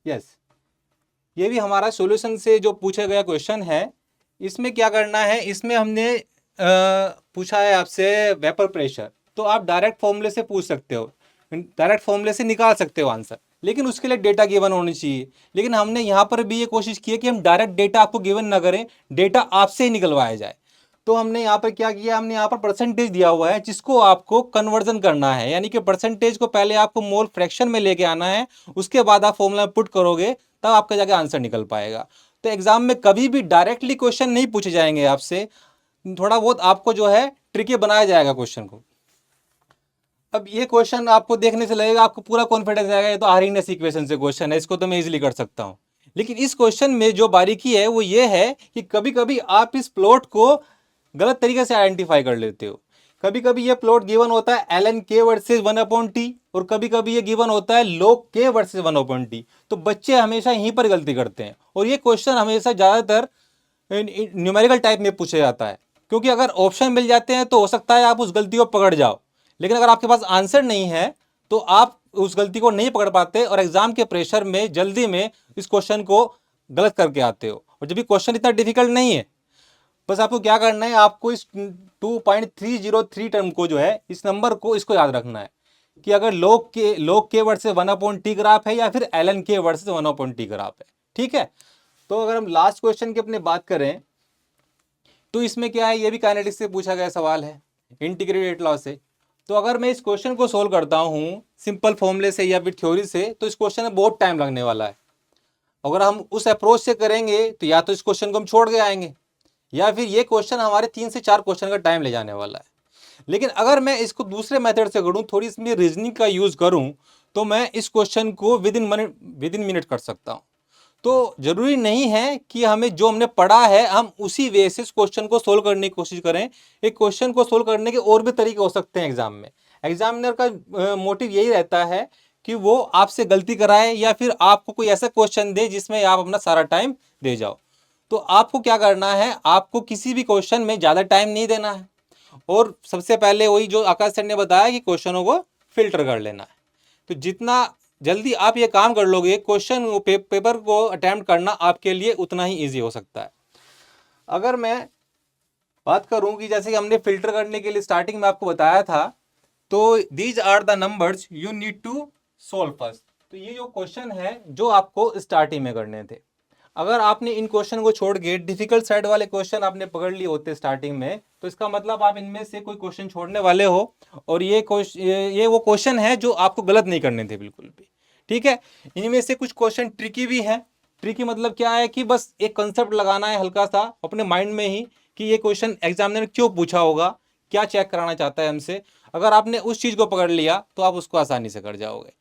यस, ये भी हमारा सॉल्यूशन से जो पूछा गया क्वेश्चन है। इसमें क्या करना है, इसमें हमने पूछा है आपसे वेपर प्रेशर, तो आप डायरेक्ट फॉर्मूले से पूछ सकते हो, डायरेक्ट फॉर्मूले से निकाल सकते हो आंसर, लेकिन उसके लिए डेटा गिवन होनी चाहिए। लेकिन हमने यहाँ पर भी ये कोशिश की है कि हम डायरेक्ट डेटा आपको गिवन ना करें, डेटा आपसे ही निकलवाया जाए। तो हमने यहाँ पर क्या किया, हमने यहाँ पर परसेंटेज दिया हुआ है जिसको आपको कन्वर्जन करना है, यानी कि परसेंटेज को पहले आपको मोल फ्रैक्शन में लेके आना है, उसके बाद आप फॉर्मूला में पुट करोगे तब आपका जाके आंसर निकल पाएगा। तो एग्जाम में कभी भी डायरेक्टली क्वेश्चन नहीं पूछे जाएंगे आपसे, थोड़ा बहुत आपको जो है ट्रिकी बनाया जाएगा क्वेश्चन को। अब ये क्वेश्चन आपको देखने से लगेगा, आपको पूरा कॉन्फिडेंस आएगा ये तो आर्हीनेस इक्वेशन से क्वेश्चन है, इसको तो मैं इजीली कर सकता हूँ। लेकिन इस क्वेश्चन में जो बारीकी है वो ये है कि कभी कभी आप इस प्लॉट को गलत तरीके से आइडेंटिफाई कर लेते हो। कभी कभी ये प्लॉट गिवन होता है ln k वर्सेस 1/t, और कभी कभी ये गिवन होता है log k वर्सेस 1/t। तो बच्चे हमेशा यहीं पर गलती करते हैं, और ये क्वेश्चन हमेशा ज़्यादातर न्यूमेरिकल टाइप में पूछा जाता है, क्योंकि अगर ऑप्शन मिल जाते हैं तो हो सकता है आप उस गलती को पकड़ जाओ, लेकिन अगर आपके पास आंसर नहीं है तो आप उस गलती को नहीं पकड़ पाते, और एग्जाम के प्रेशर में जल्दी में इस क्वेश्चन को गलत करके आते हो। और जब भी क्वेश्चन इतना डिफिकल्ट नहीं है, बस आपको क्या करना है, आपको इस 2.303 टर्म को जो है, इस नंबर को इसको याद रखना है। कि अगर log k versus 1/t graph है या फिर ln k versus 1/t graph है। ठीक है, तो अगर हम लास्ट क्वेश्चन की अपने बात करें तो इसमें क्या है, ये भी काइनेटिक्स से पूछा गया सवाल है, इंटीग्रेटेड रेट लॉ से। तो अगर मैं इस क्वेश्चन को सोल्व करता हूँ सिंपल फॉर्मूले से या फिर थ्योरी से, तो इस क्वेश्चन में बहुत टाइम लगने वाला है। अगर हम उस अप्रोच से करेंगे तो या तो इस क्वेश्चन को हम छोड़ के आएंगे या फिर ये क्वेश्चन हमारे 3 से 4 क्वेश्चन का टाइम ले जाने वाला है। लेकिन अगर मैं इसको दूसरे मेथड से करूँ, थोड़ी इसमें रीजनिंग का यूज़ करूँ, तो मैं इस क्वेश्चन को विद इन मिनट कर सकता हूँ। तो जरूरी नहीं है कि हमें जो हमने पढ़ा है हम उसी वे से इस क्वेश्चन को सोल्व करने की कोशिश करें। एक क्वेश्चन को सोल्व करने के और भी तरीके हो सकते हैं एग्जाम में। एग्जामिनर का मोटिव यही रहता है कि वो आपसे गलती कराए या फिर आपको कोई ऐसा क्वेश्चन दे जिसमें आप अपना सारा टाइम दे जाओ। तो आपको क्या करना है, आपको किसी भी क्वेश्चन में ज़्यादा टाइम नहीं देना है और सबसे पहले वही जो आकाश सर ने बताया कि क्वेश्चनों को फिल्टर कर लेना है। तो जितना जल्दी आप ये काम कर लोगे, क्वेश्चन पेपर को अटेम्प्ट करना आपके लिए उतना ही ईजी हो सकता है। अगर मैं बात करूं कि जैसे कि हमने फिल्टर करने के लिए स्टार्टिंग में आपको बताया था, तो these are the numbers you need to solve first. तो ये जो क्वेश्चन है जो आपको स्टार्टिंग में करने थे, अगर आपने इन क्वेश्चन को छोड़ के डिफिकल्ट साइड वाले क्वेश्चन आपने पकड़ लिए होते स्टार्टिंग में, तो इसका मतलब आप इनमें से कोई क्वेश्चन छोड़ने वाले हो और ये वो क्वेश्चन है जो आपको गलत नहीं करने थे बिल्कुल भी। ठीक है, इनमें से कुछ क्वेश्चन ट्रिकी भी है। ट्रिकी मतलब क्या है कि बस एक कंसेप्ट लगाना है हल्का सा अपने माइंड में ही कि ये क्वेश्चन एग्जामिनर ने क्यों पूछा होगा, क्या चेक कराना चाहता है हमसे। अगर आपने उस चीज़ को पकड़ लिया तो आप उसको आसानी से कर जाओगे।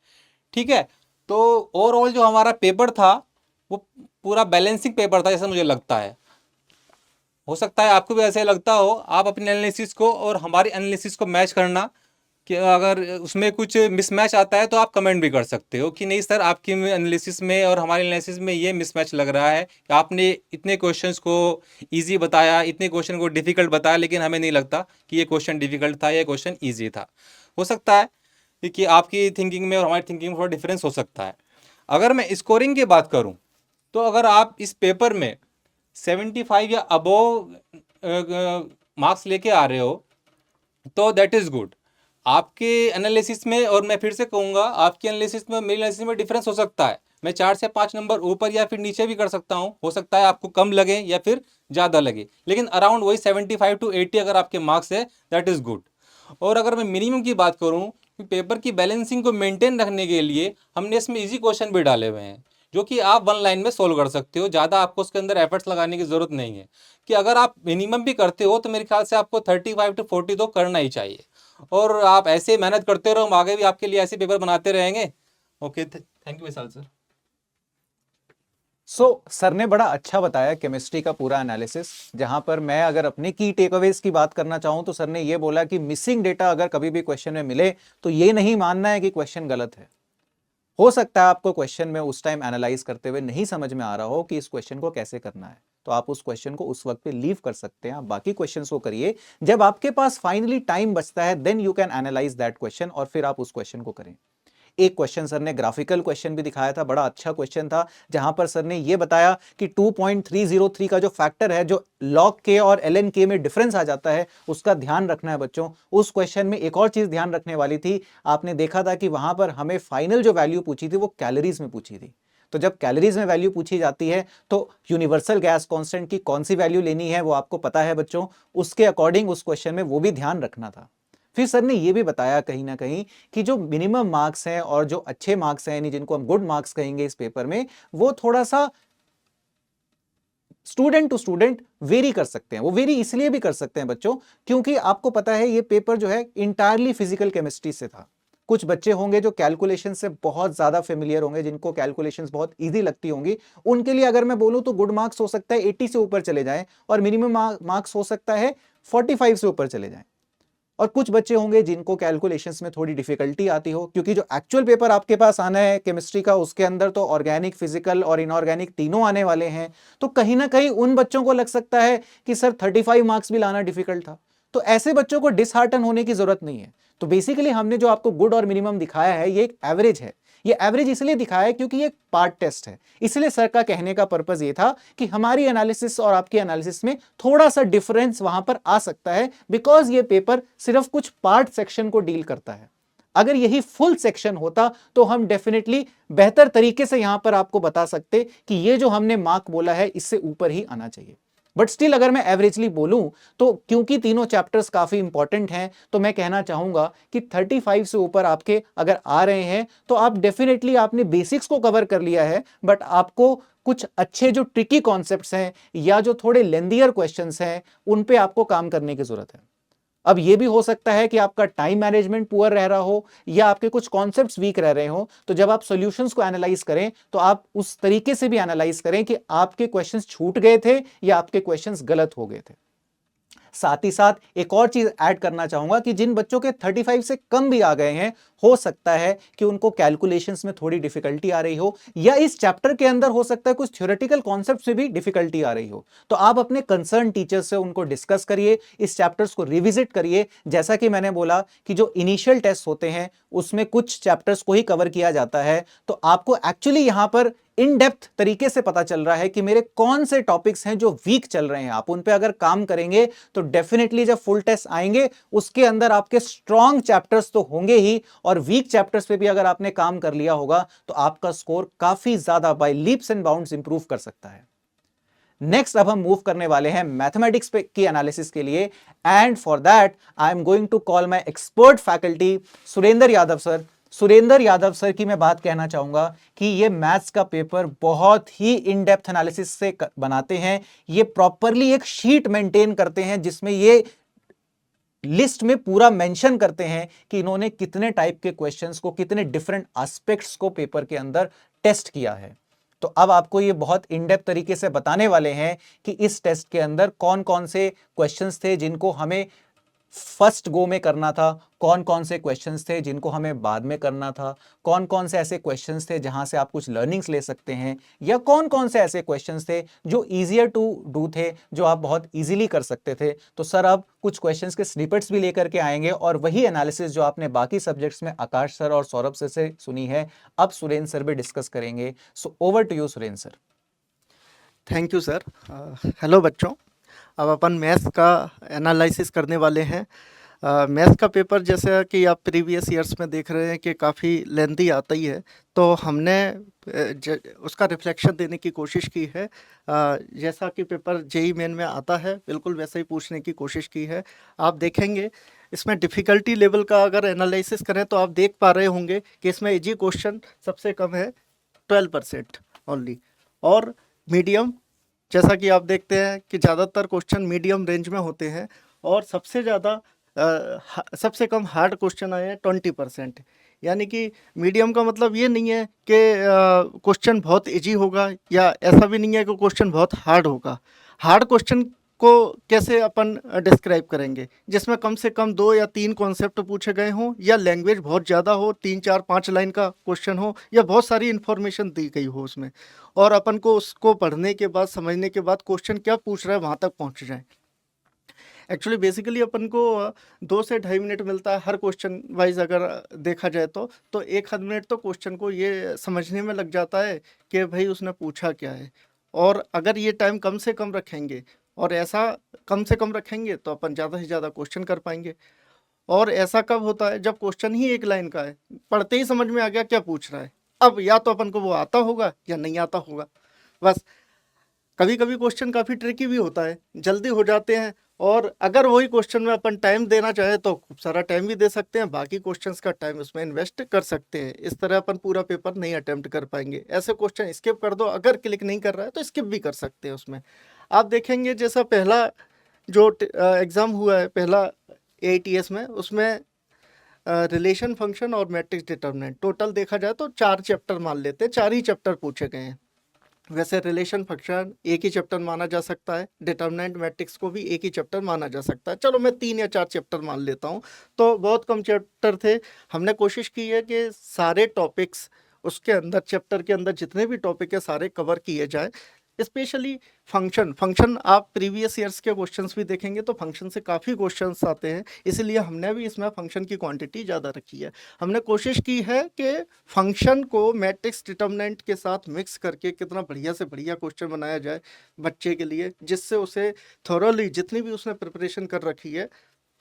ठीक है, तो ओवरऑल जो हमारा पेपर था वो पूरा बैलेंसिंग पेपर था जैसा मुझे लगता है। हो सकता है आपको भी ऐसे लगता हो। आप अपने एनालिसिस को और हमारी एनालिसिस को मैच करना, कि अगर उसमें कुछ मिसमैच आता है तो आप कमेंट भी कर सकते हो कि नहीं सर आपकी एनालिसिस में और हमारे एनालिसिस में ये मिसमैच लग रहा है कि आपने इतने क्वेश्चंस को इजी बताया, इतने क्वेश्चन को डिफ़िकल्ट बताया, लेकिन हमें नहीं लगता कि ये क्वेश्चन डिफ़िकल्ट था, ये क्वेश्चन ईजी था। हो सकता है कि आपकी थिंकिंग में और हमारी थिंकिंग में थोड़ा डिफरेंस हो सकता है। अगर मैं स्कोरिंग की बात करूँ तो अगर आप इस पेपर में 75 या अबोव मार्क्स लेके आ रहे हो तो दैट इज़ गुड। आपके एनालिसिस में, और मैं फिर से कहूँगा, आपके एनालिसिस में मेरे एनालिसिस में डिफरेंस हो सकता है। मैं 4 से 5 नंबर ऊपर या फिर नीचे भी कर सकता हूँ। हो सकता है आपको कम लगे या फिर ज़्यादा लगे, लेकिन अराउंड वही 75 to 80 अगर आपके मार्क्स है दैट इज़ गुड। और अगर मैं मिनिमम की बात करूँ, पेपर की बैलेंसिंग को मेंटेन रखने के लिए हमने इसमें इजी क्वेश्चन भी डाले हुए हैं जो कि आप 1 लाइन में सोल्व कर सकते हो। ज़्यादा आपको उसके अंदर एफर्ट्स लगाने की ज़रूरत नहीं है। कि अगर आप मिनिमम भी करते हो तो मेरे ख्याल से आपको 35 to 40 तो करना ही चाहिए। और आप ऐसे मेहनत करते रहो, हम आगे भी आपके लिए ऐसे पेपर बनाते रहेंगे। Okay, thank you Vishal sir. Sir ने बड़ा अच्छा बताया केमिस्ट्री का पूरा एनालिसिस, जहां पर मैं अगर अपने की टेकअवेज की बात करना चाहूं तो सर ने ये बोला कि मिसिंग डेटा अगर कभी भी क्वेश्चन में मिले तो ये नहीं मानना है कि क्वेश्चन गलत है। हो सकता है आपको क्वेश्चन में उस टाइम एनालाइज करते हुए नहीं समझ में आ रहा हो कि इस क्वेश्चन को कैसे करना है, तो आप उस क्वेश्चन को उस वक्त पे लीव कर सकते हैं। आप बाकी क्वेश्चंस को करिए, जब आपके पास फाइनली टाइम बचता है then you can analyse that question और फिर आप उस क्वेश्चन को करें। एक क्वेश्चन सर ने ग्राफिकल क्वेश्चन भी दिखाया था, बड़ा अच्छा क्वेश्चन था, जहां पर सर ने यह बताया कि 2.303 का जो फैक्टर है, जो log k और ln k में डिफरेंस आ जाता है, उसका ध्यान रखना है बच्चों। उस क्वेश्चन में एक और चीज ध्यान रखने वाली थी, आपने देखा था कि वहां पर हमें फाइनल जो वैल्यू पूछी थी वो कैलोरीज में पूछी थी। तो जब कैलोरीज में वैल्यू पूछी जाती है तो यूनिवर्सल गैस कांस्टेंट की कौन सी वैल्यू लेनी है वो आपको पता है बच्चों, उसके अकॉर्डिंग उस क्वेश्चन में वो भी ध्यान रखना था। फिर सर ने यह भी बताया कहीं ना कहीं कि जो मिनिमम मार्क्स हैं और जो अच्छे मार्क्स हैं, यानी जिनको हम गुड मार्क्स कहेंगे इस पेपर में, वो थोड़ा सा स्टूडेंट टू स्टूडेंट वेरी कर सकते हैं। वो वेरी इसलिए भी कर सकते हैं बच्चों क्योंकि आपको पता है ये पेपर जो है इंटायरली फिजिकल केमिस्ट्री से था। कुछ बच्चे होंगे जो कैलकुलेशन से बहुत ज्यादा फेमिलियर होंगे, जिनको कैलकुलेशंस बहुत इजी लगती होंगी, उनके लिए अगर मैं बोलूं तो गुड मार्क्स हो सकता है 80 से ऊपर चले जाएं और मिनिमम मार्क्स हो सकता है 45 से ऊपर चले जाएं। और कुछ बच्चे होंगे जिनको कैलकुलेशंस में थोड़ी डिफिकल्टी आती हो, क्योंकि जो एक्चुअल पेपर आपके पास आना है केमिस्ट्री का, उसके अंदर तो ऑर्गेनिक, फिजिकल और इनऑर्गेनिक तीनों आने वाले हैं। तो कहीं ना कहीं उन बच्चों को लग सकता है कि सर 35 मार्क्स भी लाना डिफिकल्ट था। तो ऐसे बच्चों को डिसहार्टन होने की जरूरत नहीं है। तो बेसिकली हमने जो आपको गुड और मिनिमम दिखाया है ये एक एवरेज है। ये एवरेज इसलिए दिखाया है क्योंकि ये एक पार्ट टेस्ट है। इसलिए सर का कहने का पर्पस ये था कि हमारी एनालिसिस और आपकी एनालिसिस में थोड़ा सा डिफरेंस वहां पर आ सकता है, बिकॉज ये पेपर सिर्फ कुछ पार्ट सेक्शन को डील करता है। अगर यही फुल सेक्शन होता तो हम डेफिनेटली बेहतर तरीके से यहां पर आपको बता सकते कि ये जो हमने मार्क बोला है इससे ऊपर ही आना चाहिए। बट स्टिल अगर मैं एवरेजली बोलूं तो क्योंकि तीनों चैप्टर्स काफी इंपॉर्टेंट हैं तो मैं कहना चाहूंगा कि 35 से ऊपर आपके अगर आ रहे हैं तो आप डेफिनेटली आपने बेसिक्स को कवर कर लिया है, बट आपको कुछ अच्छे जो ट्रिकी कॉन्सेप्ट्स हैं या जो थोड़े लेंदियर क्वेश्चंस हैं उन पे आपको काम करने की जरूरत है। अब यह भी हो सकता है कि आपका टाइम मैनेजमेंट पुअर रह रहा हो या आपके कुछ कॉन्सेप्ट्स वीक रह रहे हो, तो जब आप सॉल्यूशंस को एनालाइज करें तो आप उस तरीके से भी एनालाइज करें कि आपके क्वेश्चंस छूट गए थे या आपके क्वेश्चंस गलत हो गए थे। साथ ही साथ एक और चीज ऐड करना चाहूंगा कि जिन बच्चों के 35 से कम भी आ गए हैं, हो सकता है कि उनको कैलकुलेशंस में थोड़ी डिफिकल्टी आ रही हो या इस चैप्टर के अंदर हो सकता है कुछ थ्योरेटिकल कॉन्सेप्ट से भी डिफिकल्टी आ रही हो, तो आप अपने कंसर्न टीचर से उनको डिस्कस करिए, इस चैप्टर्स को रिविजिट करिए। जैसा कि मैंने बोला कि जो इनिशियल टेस्ट होते हैं उसमें कुछ चैप्टर्स को ही कवर किया जाता है, तो आपको एक्चुअली यहां पर इन डेप्थ तरीके से पता चल रहा है कि मेरे कौन से टॉपिक्स हैं जो वीक चल रहे हैं। आप उन पे अगर काम करेंगे तो डेफिनेटली जब फुल टेस्ट आएंगे उसके अंदर आपके स्ट्रॉन्ग चैप्टर्स तो होंगे ही, और वीक चैप्टर्स पे भी अगर आपने काम कर लिया होगा तो आपका स्कोर काफी ज्यादा by leaps and bounds improve कर सकता है। नेक्स्ट अब हम मूव करने वाले हैं मैथमेटिक्स पे की एनालिसिस के लिए, and for that I am going to call my expert faculty Surendra Yadav sir. Surendra Yadav sir की मैं बात कहना चाहूंगा कि ये मैथ्स का पेपर बहुत ही इन डेप्थ एनालिसिस से बनाते हैं। ये प्रॉपरली एक शीट मेंटेन करते हैं जिसमें ये लिस्ट में पूरा मेंशन करते हैं कि इन्होंने कितने टाइप के क्वेश्चंस को, कितने डिफरेंट एस्पेक्ट्स को पेपर के अंदर टेस्ट किया है। तो अब आपको ये बहुत इन डेप्थ तरीके से बताने वाले हैं कि इस टेस्ट के अंदर कौन कौन से क्वेश्चंस थे जिनको हमें फर्स्ट गो में करना था, कौन कौन से क्वेश्चंस थे जिनको हमें बाद में करना था, कौन कौन से ऐसे क्वेश्चंस थे जहां से आप कुछ लर्निंग्स ले सकते हैं, या कौन कौन से ऐसे क्वेश्चंस थे जो इजियर टू डू थे, जो आप बहुत इजीली कर सकते थे। तो सर अब कुछ क्वेश्चंस के स्निपेट्स भी लेकर के आएंगे और वही एनालिसिस जो आपने बाकी सब्जेक्ट्स में आकाश सर और सौरभ सर से सुनी है अब सुरेंद्र सर भी डिस्कस करेंगे। So over to you Surendra sir. Thank you sir. Hello बच्चों, अब अपन मैथ्स का एनालिसिस करने वाले हैं। मैथ्स का पेपर जैसा कि आप प्रीवियस ईयर्स में देख रहे हैं कि काफ़ी लेंथी आता ही है, तो हमने उसका रिफ्लेक्शन देने की कोशिश की है। जैसा कि पेपर जेई मेन में आता है बिल्कुल वैसा ही पूछने की कोशिश की है। आप देखेंगे इसमें डिफ़िकल्टी लेवल का अगर एनालिसिस करें तो आप देख पा रहे होंगे कि इसमें इजी क्वेश्चन सबसे कम है 12% ओनली, और मीडियम जैसा कि आप देखते हैं कि ज़्यादातर क्वेश्चन मीडियम रेंज में होते हैं, और सबसे कम हार्ड क्वेश्चन आए हैं 20%। यानी कि मीडियम का मतलब ये नहीं है कि क्वेश्चन बहुत इजी होगा, या ऐसा भी नहीं है कि क्वेश्चन बहुत हार्ड होगा। हार्ड क्वेश्चन को कैसे अपन डिस्क्राइब करेंगे, जिसमें कम से कम 2 या 3 कॉन्सेप्ट पूछे गए हों, या लैंग्वेज बहुत ज़्यादा हो, 3 4 5 लाइन का क्वेश्चन हो, या बहुत सारी इन्फॉर्मेशन दी गई हो उसमें, और अपन को उसको पढ़ने के बाद, समझने के बाद क्वेश्चन क्या पूछ रहा है वहाँ तक पहुँच जाए। एक्चुअली बेसिकली अपन को 2 से 2.5 मिनट मिलता है हर क्वेश्चन वाइज अगर देखा जाए तो 1 आध मिनट तो क्वेश्चन को ये समझने में लग जाता है कि भाई उसने पूछा क्या है। और अगर ये टाइम कम से कम रखेंगे और ऐसा कम से कम रखेंगे तो अपन ज़्यादा से ज़्यादा क्वेश्चन कर पाएंगे। और ऐसा कब होता है जब क्वेश्चन ही 1 लाइन का है, पढ़ते ही समझ में आ गया क्या पूछ रहा है। अब या तो अपन को वो आता होगा या नहीं आता होगा बस। कभी कभी क्वेश्चन काफ़ी ट्रिकी भी होता है, जल्दी हो जाते हैं, और अगर वही क्वेश्चन में अपन टाइम देना चाहे तो खूब सारा टाइम भी दे सकते हैं, बाकी क्वेश्चंस का टाइम उसमें इन्वेस्ट कर सकते हैं। इस तरह अपन पूरा पेपर नहीं अटेम्प्ट कर पाएंगे। ऐसे क्वेश्चन स्किप कर दो, अगर क्लिक नहीं कर रहा है तो स्किप भी कर सकते हैं उसमें। आप देखेंगे जैसा पहला जो एग्ज़ाम हुआ है पहला AITS में, उसमें रिलेशन फंक्शन और मैट्रिक्स डिटर्मिनेंट टोटल देखा जाए तो 4 चैप्टर मान लेते हैं, 4 ही चैप्टर पूछे गए हैं। वैसे रिलेशन फंक्शन एक ही चैप्टर माना जा सकता है, डिटर्मिनेंट मैट्रिक्स को भी एक ही चैप्टर माना जा सकता है। चलो मैं 3 या 4 चैप्टर मान लेता हूँ, तो बहुत कम चैप्टर थे। हमने कोशिश की है कि सारे टॉपिक्स उसके अंदर, चैप्टर के अंदर जितने भी टॉपिक है सारे कवर किए जाए। स्पेशली फंक्शन आप प्रीवियस ईयर्स के क्वेश्चंस भी देखेंगे तो फंक्शन से काफ़ी क्वेश्चंस आते हैं, इसलिए हमने भी इसमें फंक्शन की क्वांटिटी ज़्यादा रखी है। हमने कोशिश की है कि फंक्शन को मैट्रिक्स डिटर्मिनेंट के साथ मिक्स करके कितना बढ़िया से बढ़िया क्वेश्चन बनाया जाए बच्चे के लिए, जिससे उसे थॉरोली जितनी भी उसने प्रिपरेशन कर रखी है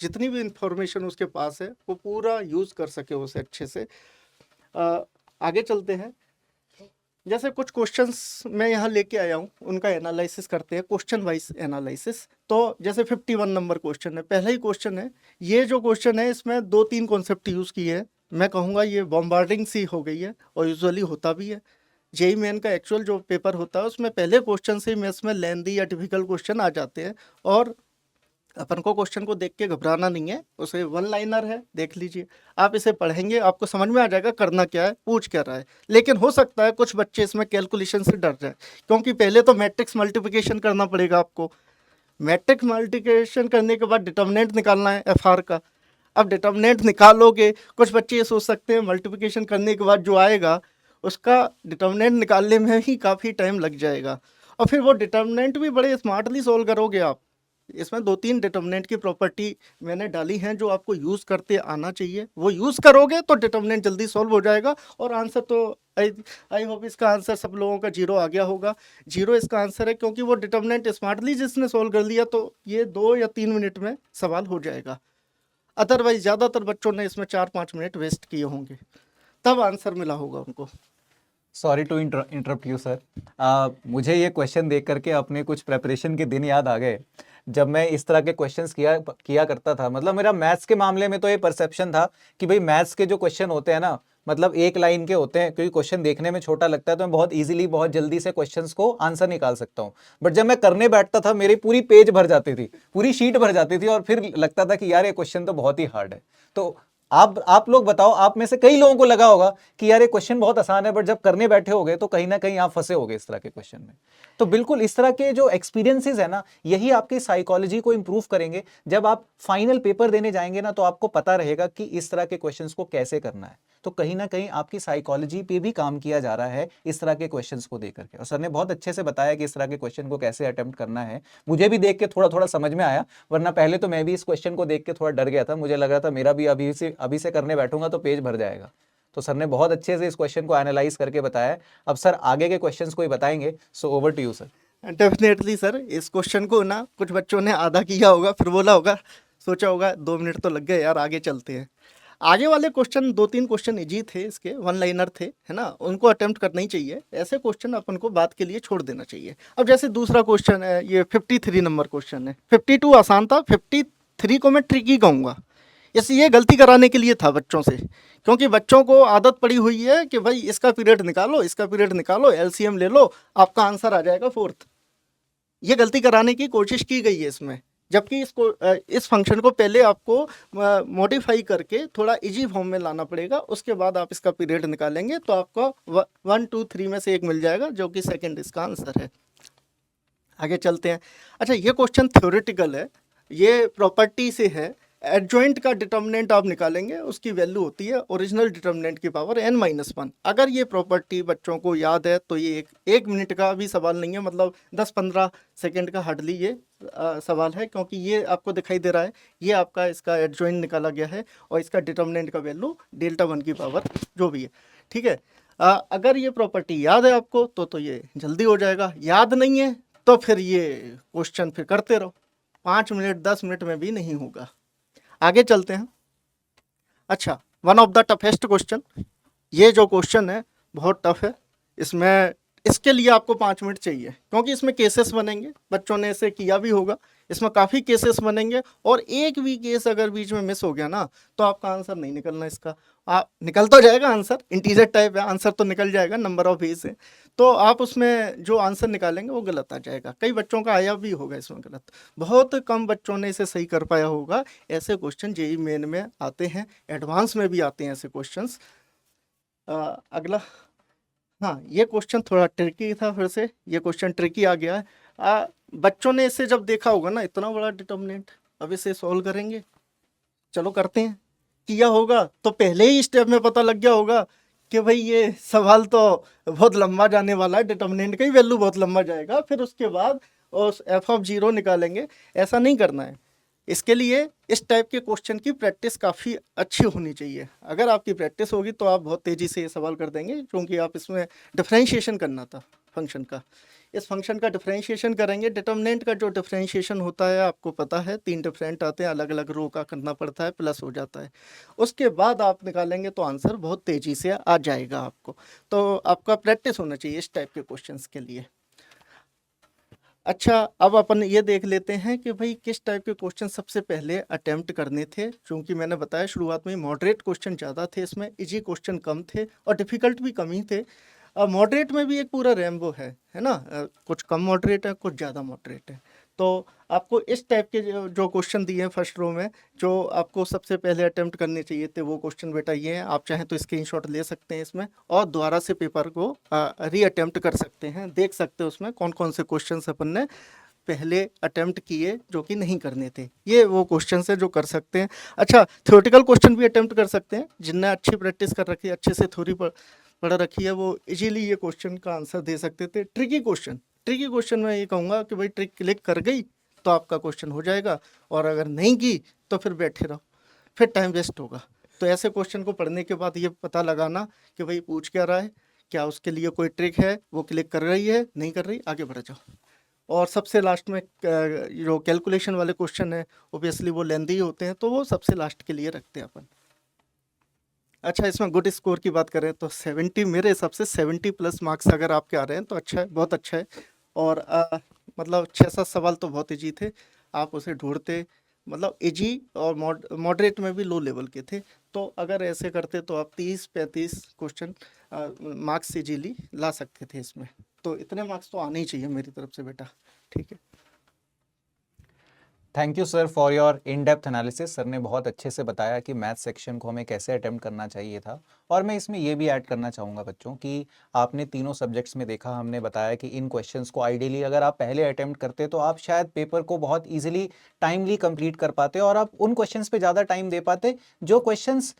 जितनी भी इंफॉर्मेशन उसके पास है वो पूरा यूज़ कर सके उसे अच्छे से। आगे चलते हैं। जैसे कुछ क्वेश्चंस मैं यहाँ लेके आया हूँ, उनका एनालिसिस करते हैं, क्वेश्चन वाइज एनालिसिस। तो जैसे 51 नंबर क्वेश्चन है, पहला ही क्वेश्चन है। ये जो क्वेश्चन है इसमें 2-3 कॉन्सेप्ट यूज़ किए हैं। मैं कहूँगा ये बॉम्बार्डिंग सी हो गई है और यूजुअली होता भी है। जेई मेन का एक्चुअल जो पेपर होता है उसमें पहले क्वेश्चन से ही इसमें लेंदी या डिफिकल्ट क्वेश्चन आ जाते हैं, और अपन को क्वेश्चन को देख के घबराना नहीं है। उसे वन लाइनर है, देख लीजिए, आप इसे पढ़ेंगे आपको समझ में आ जाएगा करना क्या है, पूछ क्या रहा है। लेकिन हो सकता है कुछ बच्चे इसमें कैलकुलेशन से डर जाए, क्योंकि पहले तो मैट्रिक्स मल्टीप्लिकेशन करना पड़ेगा आपको। मैट्रिक्स मल्टीप्लिकेशन करने के बाद डिटर्मिनेंट निकालना है एफआर का। अब डिटर्मिनेंट निकालोगे, कुछ बच्चे ये सोच सकते हैं मल्टीप्लिकेशन करने के बाद जो आएगा उसका डिटर्मिनेंट निकालने में ही काफ़ी टाइम लग जाएगा, और फिर वो डिटर्मिनेंट भी बड़े स्मार्टली सोल्व करोगे आप। इसमें 2-3 डिटर्मिनेंट की प्रॉपर्टी मैंने डाली हैं जो आपको यूज़ करते आना चाहिए। वो यूज़ करोगे तो डिटर्मिनेंट जल्दी सॉल्व हो जाएगा, और आंसर तो आई होप इसका आंसर सब लोगों का 0 आ गया होगा। 0 इसका आंसर है, क्योंकि वो डिटर्मिनेंट स्मार्टली जिसने सॉल्व कर लिया तो ये 2 या 3 मिनट में सवाल हो जाएगा। अदरवाइज ज़्यादातर बच्चों ने इसमें 4-5 मिनट वेस्ट किए होंगे, तब आंसर मिला होगा उनको। Sorry to interrupt you sir. मुझे ये क्वेश्चन देख करके अपने कुछ प्रेपरेशन के दिन याद आ गए, जब मैं इस तरह के क्वेश्चंस किया करता था। मतलब मेरा मैथ्स के मामले में तो ये परसेप्शन था कि भाई मैथ्स के जो क्वेश्चन होते हैं ना, मतलब एक लाइन के होते हैं, क्योंकि क्वेश्चन देखने में छोटा लगता है तो मैं बहुत इजीली बहुत जल्दी से क्वेश्चंस को आंसर निकाल सकता हूँ। बट जब मैं करने बैठता था मेरी पूरी पेज भर जाती थी, पूरी शीट भर जाती थी, और फिर लगता था कि यार ये क्वेश्चन तो बहुत ही हार्ड है। तो आप लोग बताओ, आप में से कई लोगों को लगा होगा कि यार ये क्वेश्चन बहुत आसान है, बट जब करने बैठे होगे तो कहीं ना कहीं आप फंसे होगे इस तरह के क्वेश्चन में। तो बिल्कुल इस तरह के जो एक्सपीरियंसेस है ना, यही आपकी साइकोलॉजी को इंप्रूव करेंगे। जब आप फाइनल पेपर देने जाएंगे ना, तो आपको पता रहेगा कि इस तरह के क्वेश्चंस को कैसे करना है। तो कहीं ना कहीं आपकी साइकोलॉजी पे भी काम किया जा रहा है इस तरह के क्वेश्चंस को देख करके। और सर ने बहुत अच्छे से बताया कि इस तरह के क्वेश्चन को कैसे अटेम्प्ट करना है। मुझे भी देख के थोड़ा थोड़ा समझ में आया, वरना पहले तो मैं भी इस क्वेश्चन को देख के थोड़ा डर गया था। मुझे लग रहा था मेरा भी अभी से करने बैठूंगा तो पेज भर जाएगा। तो सर ने बहुत अच्छे से इस क्वेश्चन को एनालाइज करके बताया। अब सर आगे के क्वेश्चंस को ही बताएंगे, so over to you sir. Definitely sir, इस क्वेश्चन को ना कुछ बच्चों ने आधा किया होगा, फिर बोला होगा, सोचा होगा 2 मिनट तो लग गए यार, आगे चलते हैं। आगे वाले क्वेश्चन 2-3 क्वेश्चन इजी थे, इसके वन लाइनर थे, है ना, उनको अटेम्प्ट करना ही चाहिए। ऐसे क्वेश्चन अपन को बात के लिए छोड़ देना चाहिए। अब जैसे दूसरा क्वेश्चन है, ये 53 नंबर क्वेश्चन है। 52 आसान था, 53 को मैं ट्रिकी कहूँगा। ये गलती कराने के लिए था बच्चों से, क्योंकि बच्चों को आदत पड़ी हुई है कि भाई इसका पीरियड निकालो, इसका पीरियड निकालो, एलसीएम ले लो, आपका आंसर आ जाएगा 4th। ये गलती कराने की कोशिश की गई है इसमें, जबकि इस फंक्शन को पहले आपको मॉडिफाई करके थोड़ा इजी फॉर्म में लाना पड़ेगा। उसके बाद आप इसका पीरियड निकालेंगे तो आपको 1, 2, 3 में से एक मिल जाएगा, जो कि सेकंड इसका आंसर है। आगे चलते हैं। अच्छा, ये क्वेश्चन थ्योरेटिकल है, ये प्रॉपर्टी से है। एडजॉइंट का डिटर्मिनेंट आप निकालेंगे, उसकी वैल्यू होती है ओरिजिनल डिटर्मिनेंट की पावर n-1। अगर ये प्रॉपर्टी बच्चों को याद है तो ये एक मिनट का भी सवाल नहीं है, मतलब 10-15 सेकंड का हार्डली ये सवाल है, क्योंकि ये आपको दिखाई दे रहा है, ये आपका इसका एडजॉइंट निकाला गया है और इसका डिटर्मिनेंट का वैल्यू डेल्टा 1 की पावर जो भी है, ठीक है। अगर ये प्रॉपर्टी याद है आपको तो ये जल्दी हो जाएगा। याद नहीं है तो फिर ये क्वेश्चन फिर करते रहो, 5 मिनट 10 मिनट में भी नहीं होगा। आगे चलते हैं। अच्छा, one of the toughest question, ये जो क्वेश्चन है बहुत टफ है। इसके लिए आपको 5 मिनट चाहिए, क्योंकि इसमें केसेस बनेंगे, बच्चों ने इसे किया भी होगा, इसमें काफ़ी केसेस बनेंगे, और एक भी केस अगर बीच में मिस हो गया ना तो आपका आंसर नहीं निकलना इसका। निकल तो जाएगा आंसर, इंटीजर टाइप है, आंसर तो निकल जाएगा, नंबर ऑफ वेज है, तो आप उसमें जो आंसर निकालेंगे वो गलत आ जाएगा। कई बच्चों का आया भी होगा इसमें गलत, बहुत कम बच्चों ने इसे सही कर पाया होगा। ऐसे क्वेश्चन जेईई मेन में आते हैं, एडवांस में भी आते हैं ऐसे क्वेश्चंस। अगला, हाँ, ये क्वेश्चन थोड़ा ट्रिकी था, फिर से ये क्वेश्चन ट्रिकी आ गया है। बच्चों ने इसे जब देखा होगा ना, इतना बड़ा डिटर्मिनेंट, अब इसे सॉल्व करेंगे, चलो करते हैं। किया होगा तो पहले ही स्टेप में पता लग गया होगा कि भाई ये सवाल तो बहुत लंबा जाने वाला है, डिटर्मिनेंट का ही वैल्यू बहुत लंबा जाएगा, फिर उसके बाद उस f(0) निकालेंगे। ऐसा नहीं करना है, इसके लिए इस टाइप के क्वेश्चन की प्रैक्टिस काफ़ी अच्छी होनी चाहिए। अगर आपकी प्रैक्टिस होगी तो आप बहुत तेज़ी से ये सवाल कर देंगे, क्योंकि आप इसमें डिफरेंशिएशन करना था फंक्शन का। इस फंक्शन का डिफरेंशिएशन करेंगे। डिटर्मिनेंट का जो डिफरेंशिएशन होता है आपको पता है, 3 डिफरेंट आते हैं, अलग अलग रो का करना पड़ता है, प्लस हो जाता है। उसके बाद आप निकालेंगे तो आंसर बहुत तेज़ी से आ जाएगा आपको। तो आपका प्रैक्टिस होना चाहिए इस टाइप के क्वेश्चंस के लिए। अच्छा, अब अपन ये देख लेते हैं कि भाई किस टाइप के क्वेश्चन सबसे पहले अटेम्प्ट करने थे। क्योंकि मैंने बताया शुरुआत में मॉडरेट क्वेश्चन ज़्यादा थे, इसमें इजी क्वेश्चन कम थे और डिफ़िकल्ट भी कम ही थे। मॉडरेट में भी एक पूरा रेम्बो है ना, कुछ कम मॉडरेट है, कुछ ज़्यादा मॉडरेट है। तो आपको इस टाइप के जो क्वेश्चन दिए हैं फर्स्ट रो में, जो आपको सबसे पहले अटेम्प्ट करने चाहिए थे, वो क्वेश्चन बेटा ये हैं। आप चाहें तो स्क्रीनशॉट ले सकते हैं इसमें और दोबारा से पेपर को री अटेम्प्ट कर सकते हैं, देख सकते हैं उसमें कौन कौन से क्वेश्चन अपन ने पहले अटेम्प्ट किए जो कि नहीं करने थे। ये वो क्वेश्चन है जो कर सकते हैं। अच्छा, थ्योरेटिकल क्वेश्चन भी अटेम्प्ट कर सकते हैं। जिनने अच्छी प्रैक्टिस कर रखी है, अच्छे से थ्योरी पढ़ रखी है, वो इजीली ये क्वेश्चन का आंसर दे सकते थे। ट्रिकी क्वेश्चन मैं ये कहूँगा कि भाई ट्रिक क्लिक कर गई तो आपका क्वेश्चन हो जाएगा, और अगर नहीं की तो फिर बैठे रहो, फिर टाइम वेस्ट होगा। तो ऐसे क्वेश्चन को पढ़ने के बाद ये पता लगाना कि भाई पूछ क्या रहा है, क्या उसके लिए कोई ट्रिक है, वो क्लिक कर रही है, नहीं कर रही, आगे बढ़ जाओ। और सबसे लास्ट में जो कैलकुलेशन वाले क्वेश्चन है, ओबियसली वो लेंदी होते हैं, तो वो सबसे लास्ट के लिए रखते हैं अपन। अच्छा, इसमें गुड स्कोर की बात करें तो 70, मेरे हिसाब से 70 प्लस मार्क्स अगर आपके आ रहे हैं तो अच्छा है, बहुत अच्छा है। और मतलब 6-7 सवाल तो बहुत ईजी थे, आप उसे ढूंढते, मतलब इजी और मॉडरेट में भी लो लेवल के थे। तो अगर ऐसे करते तो आप 30-35 क्वेश्चन मार्क्स इजीली ला सकते थे इसमें। तो इतने मार्क्स तो आने ही चाहिए मेरी तरफ से बेटा, ठीक है। Thank you sir for your in depth analysis. Sir ने बहुत अच्छे से बताया कि मैथ सेक्शन को हमें कैसे अटेम्प्ट करना चाहिए था। और मैं इसमें ये भी ऐड करना चाहूँगा बच्चों कि आपने तीनों सब्जेक्ट्स में देखा, हमने बताया कि इन क्वेश्चंस को आइडियली अगर आप पहले अटेम्प्ट करते तो आप शायद पेपर को बहुत ईजिली टाइमली कंप्लीट कर पाते और आप उन क्वेश्चंस पे ज़्यादा टाइम दे पाते जो क्वेश्चंस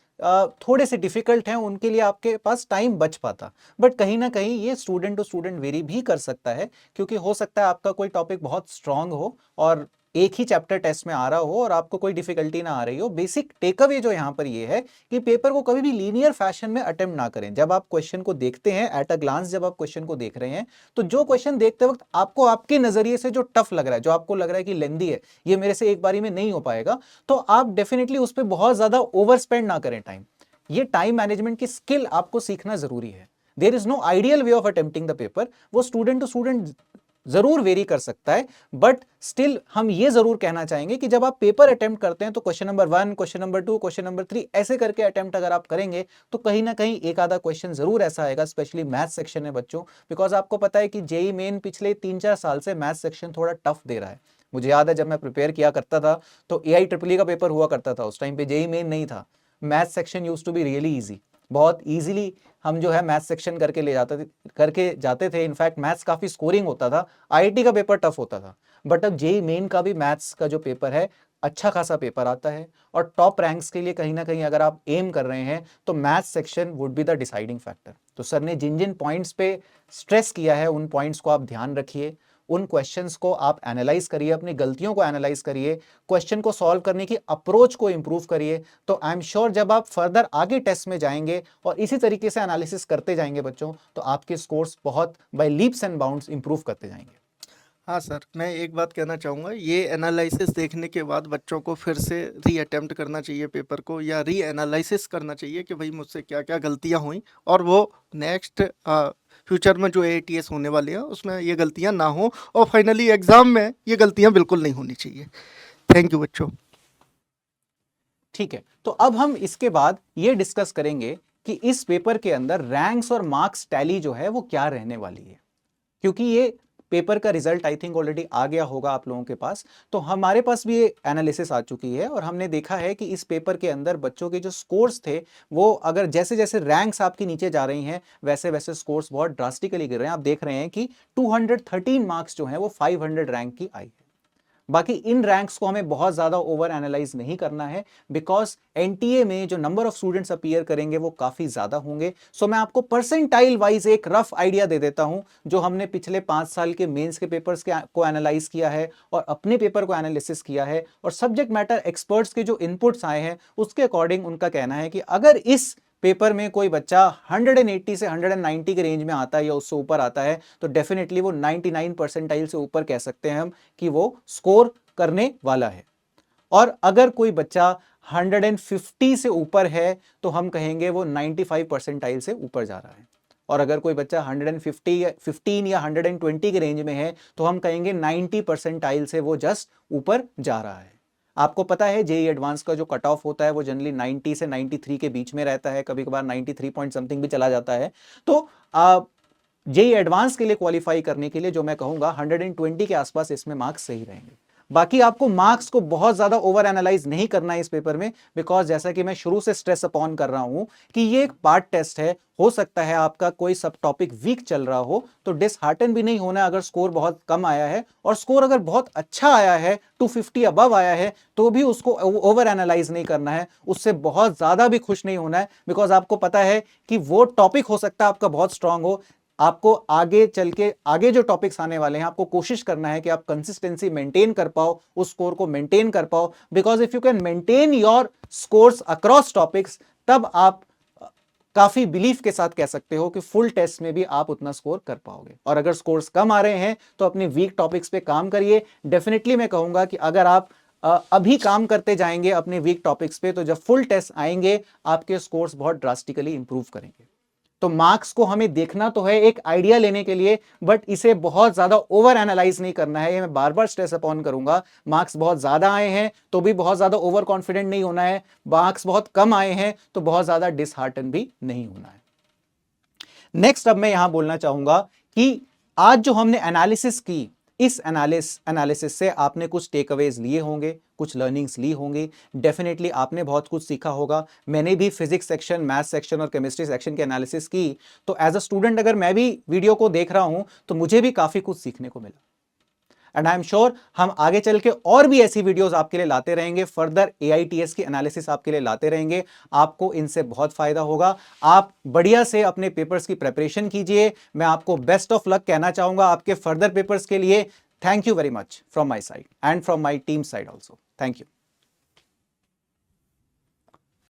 थोड़े से डिफिकल्ट हैं, उनके लिए आपके पास टाइम बच पाता। बट कहीं ना कहीं ये स्टूडेंट टू स्टूडेंट वेरी भी कर सकता है, क्योंकि हो सकता है आपका कोई टॉपिक बहुत स्ट्रांग हो और एक ही चैप्टर टेस्ट में आ रहा हो और आपको कोई डिफिकल्टी ना आ रही हो। बेसिक टेक अवे जो यहाँ पर ये है कि पेपर को कभी भी लीनियर फैशन में अटेम्प्ट ना करें। जब आप क्वेश्चन को देखते हैं एट अ ग्लांस, जब आप क्वेश्चन को देख रहे हैं, तो जो क्वेश्चन देखते वक्त आपको आपके नजरिए से जो टफ लग रहा है, जो आपको लग रहा है कि लेंदी है, ये मेरे से एक बारी में नहीं हो पाएगा, तो आप डेफिनेटली उस पर बहुत ज्यादा ओवर स्पेंड ना करें टाइम। ये टाइम मैनेजमेंट की स्किल आपको सीखना जरूरी है। There is no ideal way of attempting the paper. वो स्टूडेंट टू स्टूडेंट जरूर वेरी कर सकता है, बट स्टिल हम ये जरूर कहना चाहेंगे कि जब आप पेपर अटेम्प्ट करते हैं तो question number 1, question number 2, question number 3 ऐसे करके अटेम्प्ट अगर आप करेंगे तो कहीं ना कहीं एक आधा क्वेश्चन जरूर ऐसा आएगा, स्पेशली मैथ सेक्शन में बच्चों। बिकॉज आपको पता है कि जेई मेन पिछले 3-4 साल से मैथ सेक्शन थोड़ा टफ दे रहा है। मुझे याद है जब मैं प्रिपेयर किया करता था तो AIEEE का पेपर हुआ करता था, उस टाइम पे जेई मेन नहीं था। Math section used to be really easy, बहुत इजीली हम जो है मैथ सेक्शन करके जाते थे। इनफैक्ट मैथ्स काफी स्कोरिंग होता था। आईआईटी का पेपर टफ होता था, बट अब जेई मेन का भी मैथ्स का जो पेपर है अच्छा खासा पेपर आता है। और टॉप रैंक्स के लिए कहीं ना कहीं अगर आप एम कर रहे हैं तो math section would be the deciding factor. तो सर ने जिन जिन पॉइंट्स पे स्ट्रेस किया है उन पॉइंट्स को आप ध्यान रखिए, उन क्वेश्चंस को आप एनालाइज करिए, अपनी गलतियों को एनालाइज करिए, क्वेश्चन को सॉल्व करने की अप्रोच को इंप्रूव करिए। तो आई एम श्योर जब आप फर्दर आगे टेस्ट में जाएंगे और इसी तरीके से एनालिसिस करते जाएंगे बच्चों, तो आपके स्कोर्स बहुत by leaps and bounds improve करते जाएंगे। हाँ सर, मैं एक बात कहना चाहूँगा, ये एनालिसिस देखने के बाद बच्चों को फिर से री अटेम्प्ट करना चाहिए पेपर को, या री एनालिसिस करना चाहिए कि भाई मुझसे क्या क्या गलतियाँ हुई, और वो नेक्स्ट फ्यूचर में जो AITS होने वाले हैं उसमें ये गलतियाँ ना हो, और फाइनली एग्ज़ाम में ये गलतियाँ बिल्कुल नहीं होनी चाहिए। थैंक यू बच्चों। ठीक है, तो अब हम इसके बाद ये डिस्कस करेंगे कि इस पेपर के अंदर रैंक्स और मार्क्स टैली जो है वो क्या रहने वाली है, क्योंकि ये पेपर का रिजल्ट आई थिंक ऑलरेडी आ गया होगा आप लोगों के पास। तो हमारे पास भी ये एनालिसिस आ चुकी है और हमने देखा है कि इस पेपर के अंदर बच्चों के जो स्कोर्स थे वो अगर जैसे जैसे रैंक्स आपकी नीचे जा रही हैं वैसे वैसे स्कोर्स बहुत ड्रास्टिकली गिर रहे हैं। आप देख रहे हैं कि 213 मार्क्स जो हैं वो 500 रैंक की आई है। बाकी इन रैंक्स को हमें बहुत ज्यादा ओवर एनालाइज नहीं करना है, बिकॉज एनटीए में जो नंबर ऑफ स्टूडेंट्स अपीयर करेंगे वो काफी ज्यादा होंगे। सो मैं आपको परसेंटाइल वाइज एक रफ आइडिया दे देता हूं, जो हमने पिछले 5 साल के मेंस के पेपर्स को एनालाइज किया है और अपने पेपर को एनालिसिस किया है, और सब्जेक्ट मैटर एक्सपर्ट्स के जो इनपुट्स आए हैं उसके अकॉर्डिंग उनका कहना है कि अगर इस पेपर में कोई बच्चा 180 से 190 के रेंज में आता है या उससे ऊपर आता है, तो डेफिनेटली वो 99 परसेंटाइल से ऊपर कह सकते हैं हम कि वो स्कोर करने वाला है। और अगर कोई बच्चा 150 से ऊपर है तो हम कहेंगे वो 95 परसेंटाइल से ऊपर जा रहा है, और अगर कोई बच्चा 115 या 120 के रेंज में है तो हम कहेंगे 90 परसेंटाइल से वो जस्ट ऊपर जा रहा है। आपको पता है जेई एडवांस का जो कट ऑफ होता है वो जनरली 90 से 93 के बीच में रहता है, कभी कभार 93 पॉइंट समथिंग भी चला जाता है। तो जेई एडवांस के लिए क्वालिफाई करने के लिए जो मैं कहूंगा 120 के आसपास इसमें मार्क्स सही रहेंगे। बाकी आपको मार्क्स को बहुत ज्यादा ओवर एनालाइज नहीं करना है इस पेपर में, बिकॉज जैसा कि मैं शुरू से स्ट्रेस अपॉन कर रहा हूं कि ये एक पार्ट टेस्ट है। हो सकता है आपका कोई सब टॉपिक वीक चल रहा हो, तो डिसहार्टन भी नहीं होना अगर स्कोर बहुत कम आया है, और स्कोर अगर बहुत अच्छा आया है 250 अबव आया है तो भी उसको ओवर एनालाइज नहीं करना है, उससे बहुत ज्यादा भी खुश नहीं होना है, बिकॉज आपको पता है कि वो टॉपिक हो सकता है आपका बहुत स्ट्रांग हो। आपको आगे चल के आगे जो टॉपिक्स आने वाले हैं आपको कोशिश करना है कि आप कंसिस्टेंसी मेंटेन कर पाओ, उस स्कोर को मेंटेन कर पाओ, because if you can maintain your scores across topics, तब आप काफी बिलीफ के साथ कह सकते हो कि फुल टेस्ट में भी आप उतना स्कोर कर पाओगे। और अगर स्कोर्स कम आ रहे हैं तो अपने वीक टॉपिक्स पे काम करिए। डेफिनेटली मैं कहूंगा कि अगर आप अभी काम करते जाएंगे अपने वीक टॉपिक्स पे, तो जब फुल टेस्ट आएंगे आपके स्कोर्स बहुत ड्रास्टिकली इंप्रूव करेंगे। तो मार्क्स को हमें देखना तो है एक आइडिया लेने के लिए, बट इसे बहुत ज्यादा ओवर एनालाइज नहीं करना है। ये मैं बार बार स्ट्रेस अपॉन करूंगा। मार्क्स बहुत ज्यादा आए हैं तो भी बहुत ज्यादा ओवर कॉन्फिडेंट नहीं होना है, मार्क्स बहुत कम आए हैं तो बहुत ज्यादा डिसहार्टन भी नहीं होना है। नेक्स्ट अब मैं यहां बोलना चाहूंगा कि आज जो हमने एनालिसिस की, इस एनालिसिस से आपने कुछ टेक अवेज लिए होंगे, कुछ लर्निंग्स ली होंगी, डेफिनेटली आपने बहुत कुछ सीखा होगा। मैंने भी फिजिक्स सेक्शन, मैथ सेक्शन और केमिस्ट्री सेक्शन के एनालिसिस की, तो एज अ स्टूडेंट अगर मैं भी वीडियो को देख रहा हूं तो मुझे भी काफी कुछ सीखने को मिला। एंड आई एम श्योर हम आगे चल के और भी ऐसी वीडियोस आपके लिए लाते रहेंगे, फर्दर AITS की एनालिसिस आपके लिए लाते रहेंगे। आपको इनसे बहुत फायदा होगा। आप बढ़िया से अपने पेपर्स की प्रिपरेशन कीजिए। मैं आपको बेस्ट ऑफ लक कहना चाहूंगा आपके फर्दर पेपर्स के लिए। Thank you very much from my side and from my team side also. Thank you.